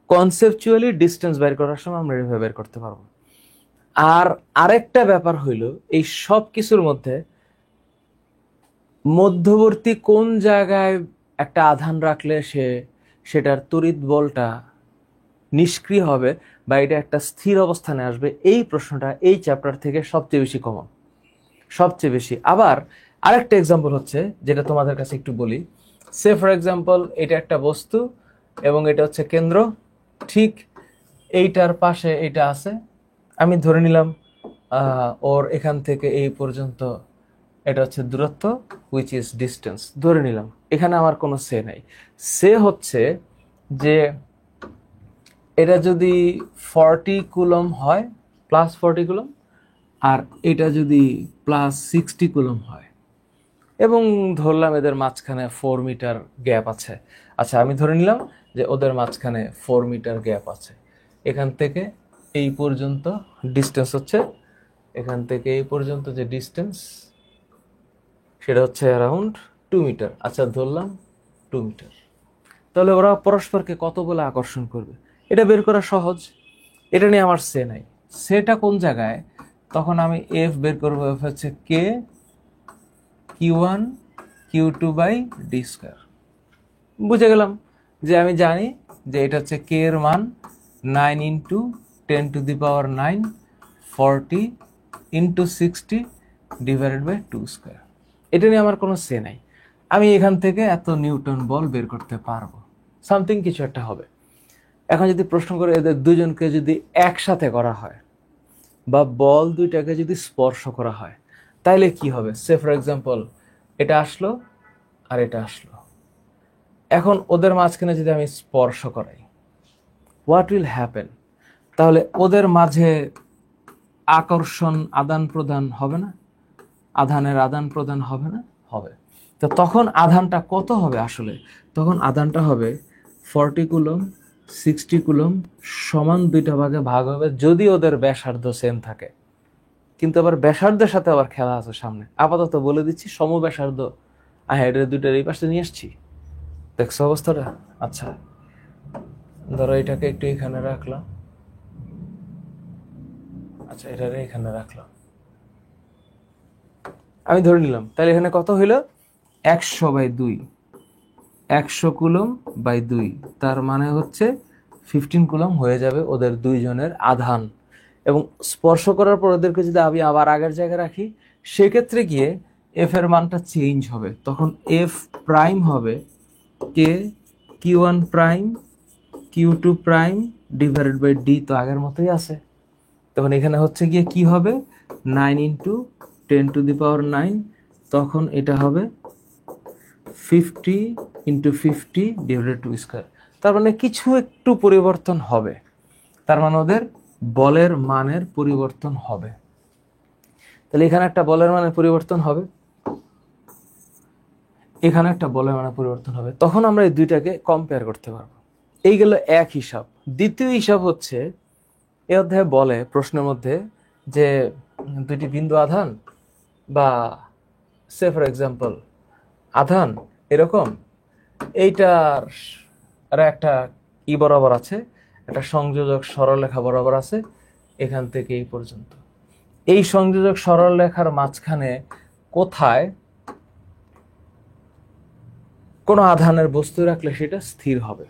কনসেপচুয়ালি ডিস্টেন্স বের করার সময় আমরা এভাবে বের করতে পারবো। আর আরেকটা ব্যাপার হইল, এই সব কিছুর মধ্যে মধ্যবর্তী কোন জায়গায় একটা আধান রাখলে সেটার তড়িৎ বলটা নিষ্ক্রিয় হবে বা এটা একটা স্থির অবস্থানে আসবে, এই প্রশ্নটা এই চ্যাপ্টার থেকে সবচেয়ে বেশি কমন, সবচেয়ে বেশি। আবার আরেকটা এক্সাম্পল হচ্ছে, যেটা তোমাদের কাছে একটু বলি। সে ফর এক্সাম্পল, এটা একটা বস্তু, এবং এটা হচ্ছে কেন্দ্র। ঠিক এইটার পাশে এটা আছে, আমি ধরে নিলাম ওর এখান থেকে এই পর্যন্ত এটা হচ্ছে দূরত্ব, হুইচ ইজ ডিস্টেন্স ধরে নিলাম। এখানে আমার কোনো সে নাই। সে হচ্ছে যে এটা যদি 40 কুলম হয়, প্লাস 40 কুলম, আর এটা যদি প্লাস 60 কুলম হয়, এবং ধরলাম এদের মাঝখানে 4 মিটার গ্যাপ আছে। আচ্ছা, আমি ধরে নিলাম যে ওদের মাঝখানে 4 মিটার গ্যাপ আছে। এখান থেকে এই পর্যন্ত ডিস্টেন্স হচ্ছে, এখান থেকে এই পর্যন্ত যে ডিস্টেন্স সেটা হচ্ছে অ্যারাউন্ড 2 মিটার। আচ্ছা, ধরলাম 2 মিটার। তাহলে ওরা পরস্পরকে কত বলে আকর্ষণ করবে এটা বের করা সহজ। এটা নিয়ে আমার সে নাই। সেটা কোন জায়গায়? তখন আমি এফ বের করবো। এফ হচ্ছে K Q1 Q2 by D square. বুঝে গেলাম যে আমি জানি যে এটা হচ্ছে কে এর মান 9 into 10⁹9 40 into 60 divided by 2 square. এটা নিয়ে আমার কোনো সে নাই। আমি এখান থেকে এত নিউটন বল বের করতে পারবো, সামথিং কিছু একটা হবে। এখন যদি প্রশ্ন করে এদের দুজনকে যদি একসাথে করা হয় বা বল দুইটাকে যদি স্পর্শ করা হয়, তাইলে কি হবে? সে ফর এক্সাম্পল এটা আসলো আর এটা আসলো, এখন ওদের মাঝখানে যদি আমি স্পর্শ করাই, হোয়াট উইল হ্যাপেন? তাহলে ওদের মাঝে আকর্ষণ আদান প্রদান হবে না? আধানের আদান প্রদান হবে না? হবে। তো তখন আধানটা কত হবে? আসলে তখন আধানটা হবে 40 কুলম 60 কুলম সমান দুইটা ভাগে ভাগ হবে, যদি ওদের ব্যাসার্ধ সেম থাকে। কিন্তু আবার ব্যাসার্ধের সাথে আবার খেলা আছে সামনে। আপাতত বলে দিচ্ছি সম ব্যাসার্ধ, এটা দুইটার এই পাশে নিয়ে আসছি। দেখছো অবস্থাটা? আচ্ছা, ধরো এটাকে একটু এখানে রাখলাম। আচ্ছা, এটারে এখানে রাখলাম, আমি ধরে নিলাম। তাহলে এখানে কত হইল? 100/2, 100 কুলম বাই 2, তার মানে হচ্ছে 15 কুলম হয়ে যাবে ওদের দুইজনের আধান। এবং স্পর্শ করার পর ওদেরকে যদি আমি আবার আগের জায়গায় রাখি, সেক্ষেত্রে গিয়ে এফ এর মানটা চেঞ্জ হবে। তখন এফ প্রাইম হবে K Q1 prime Q2 prime divided by D, তো আগের মতোই আছে। তখন এখানে হচ্ছে গিয়ে কি হবে? 9 ইন্টু 10⁹9, তখন এটা হবে 50 ইন্টু 50 ডিভাইডেড 2 স্কয়ার। তার মানে কিছু একটু পরিবর্তন হবে, তার মানে ওদের বলের মানের পরিবর্তন হবে। তাহলে এখানে একটা বলের মানের পরিবর্তন হবে, এখানে একটা বলের মানের পরিবর্তন হবে। তখন আমরা এই দুইটাকে কম্পেয়ার করতে পারবো। এই গেল এক হিসাব। দ্বিতীয় হিসাব হচ্ছে এই অধ্যায়ে বলে প্রশ্নের মধ্যে যে দুইটি বিন্দু আধান বা সে ফর এক্সাম্পল আধান এরকম, এইটার আর একটা কি বরাবর আছে, একটা সংযোজক সরলরেখা বরাবর আছে এখান থেকে এই পর্যন্ত। এই সংযোজক সরলরেখার মাঝখানে কোথায় কোনো আধানের বস্তু রাখলে সেটা স্থির হবে,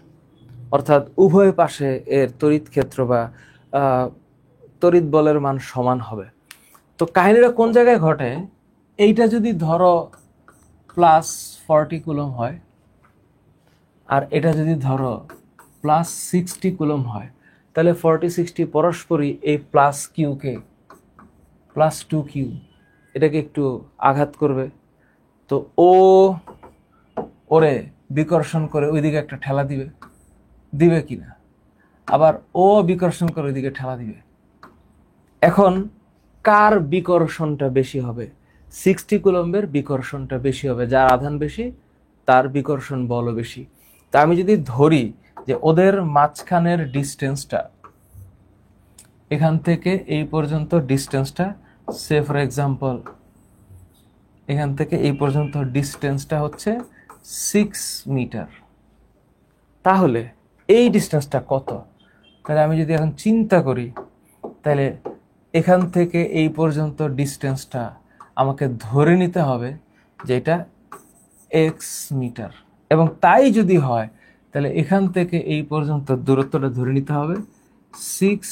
অর্থাৎ উভয় পাশে এর তড়িৎ ক্ষেত্র বা তড়িৎ বলের মান সমান হবে। তো কাহিনীটা কোন জায়গায় ঘটে? এইটা যদি ধরো প্লাস 40 কুলম হয়, আর এটা যদি ধরো প্লাস 60 কুলম হয়, তাহলে 40-60 পরস্পরই এই প্লাস কিউকে প্লাস 2Q এটাকে একটু আঘাত করবে। তো ও ওরে বিকর্ষণ করে ওইদিকে একটা ঠেলা দিবে, দিবে কিনা? আবার ও বিকর্ষণ করে ওইদিকে ঠেলা দিবে। এখন কার বিকর্ষণটা বেশি হবে? 60 কুলম্বের বিকর্ষণটা বেশি হবে। যার আধান বেশি তার বিকর্ষণ বলও বেশি। তা আমি যদি ধরি যে ওদের মাঝখানের ডিস্টেন্সটা এখান থেকে এই পর্যন্ত ডিস্টেন্সটা, সে ফর এক্সাম্পল এখান থেকে এই পর্যন্ত ডিস্টেন্সটা হচ্ছে 6 মিটার, তাহলে এই ডিস্টেন্সটা কত? তাহলে আমি যদি এখন চিন্তা করি, তাহলে এখান থেকে এই পর্যন্ত ডিস্টেন্সটা আমাকে ধরে নিতে হবে যে এটা x মিটার, এবং তাই যদি হয় তাহলে এখান থেকে এই পর্যন্ত দূরত্বটা ধরে নিতে হবে 6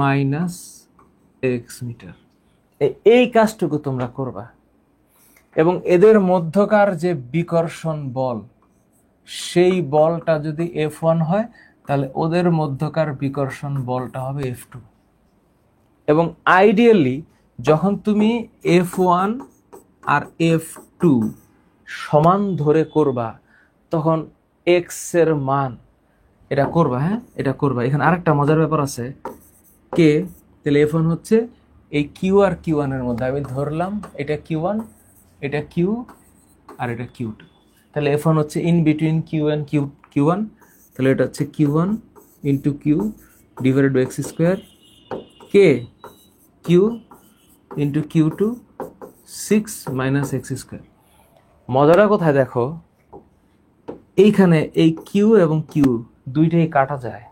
মাইনাস x মিটার। এই কাজটুকু তোমরা করবা, এবং এদের মধ্যকার যে বিকর্ষণ বল সেই বলটা যদি F1 হয় তাহলে ওদের মধ্যকার বিকর্ষণ বলটা হবে F2। এবং আইডিয়ালি যখন তুমি F1 আর F2 সমান ধরে করবা তখন x এর মান এটা করবা, হ্যাঁ এটা করবা। এখানে আরেকটা মজার ব্যাপার আছে, কে তাহলে F1 হচ্ছে এই কিউ আর Q1 এর মধ্যে আমি ধরলাম এটা Q1, এটা Q আর এটা Q2, তাহলে F1 হচ্ছে in between Q and Q1, তাহলে এটা হচ্ছে Q1 into Q divided by X square, K Q into Q2 6 minus X square. মজাটা কোথায় দেখো, এইখানে এই কিউ এবং কিউ দুইটাই কাটা যায়,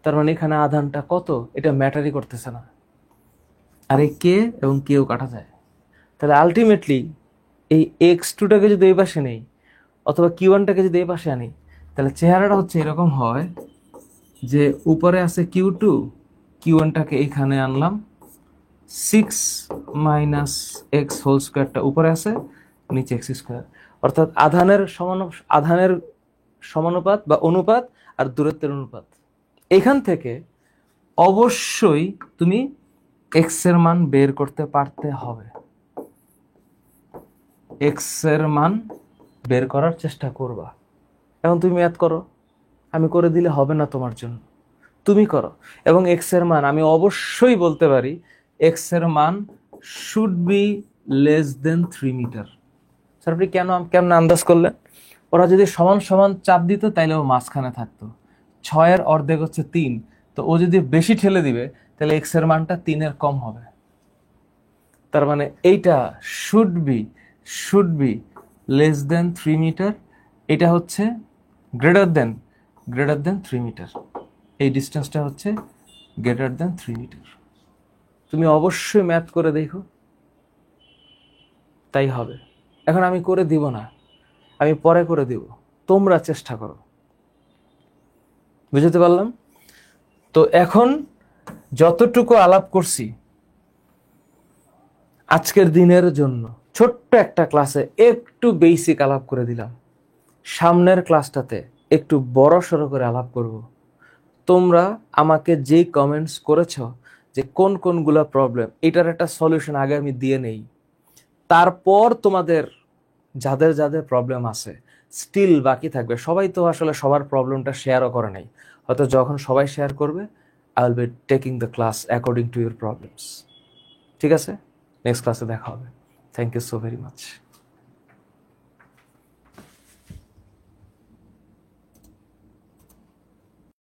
তার মানে এখানে আধানটা কত এটা ম্যাটারই করতেছে না, আর এই কে এবং কেও কাটা যায়। তাহলে আলটিমেটলি এই x2টাকে যদি এই পাশে নেই অথবা Q1টাকে যদি এই পাশে আনি তাহলে চেহারাটা হচ্ছে এরকম হয় যে উপরে আছে Q2, Q1টাকে এখানে আনলাম, 6 মাইনাস এক্স হোল স্কোয়ারটা উপরে আছে, নিচে এক্স স্কোয়ার, অর্থাৎ আধানের সমানুপাত বা অনুপাত আর দূরত্বের অনুপাত। এখান থেকে অবশ্যই তুমি এক্স এর মান বের করতে পারতে হবে, এক্স এর মান বের করার চেষ্টা করবা। এখন তুমি ম্যাথ করো, আমি করে দিলে হবে না তোমার জন্য, তুমি করো। এবং এক্স এর মান আমি অবশ্যই বলতে পারি এক্স এর মান should be less than 3 metre. Sir আপনি কেমন আন্দাজ করলেন? ওরা যদি সমান সমান চাপ দিত তাইলে ও মাঝখানে থাকতো, 6 এর অর্ধেক হচ্ছে 3, তো ও যদি বেশি ঠেলে দিবে তাহলে এক্স এর মানটা 3 এর কম হবে। তার মানে এইটা should be less than 3 metre, এটা হচ্ছে গ্রেটার দেন 3 মিটার, এই ডিস্টেন্সটা হচ্ছে গ্রেটার দেন 3 মিটার। তুমি অবশ্যই ম্যাথ করে দেখো, তাই হবে। এখন আমি করে দিব না, আমি পরে করে দিব, তোমরা চেষ্টা করো। বুঝতে পারলাম? তো এখন যতটুকু আলাপ করছি আজকের দিনের জন্য ছোট্ট একটা ক্লাসে একটু বেসিক আলাপ করে দিলাম, সামনের ক্লাসটাতে একটু বড় সড়ো করে আলাপ করব। তোমরা আমাকে যেই কমেন্টস করেছো যে কোন কোনগুলা প্রবলেম, এটার একটা সলিউশন আগে আমি দিয়ে নেই, তারপর তোমাদের যাদের যাদের প্রবলেম আছে স্টিল বাকি থাকবে, সবাই তো আসলে সবার প্রবলেমটা শেয়ারও করে নাই, হয়তো যখন সবাই শেয়ার করবে I will be taking the class according to your problems. ঠিক আছে, নেক্সট ক্লাসে দেখা হবে। Thank you so very much.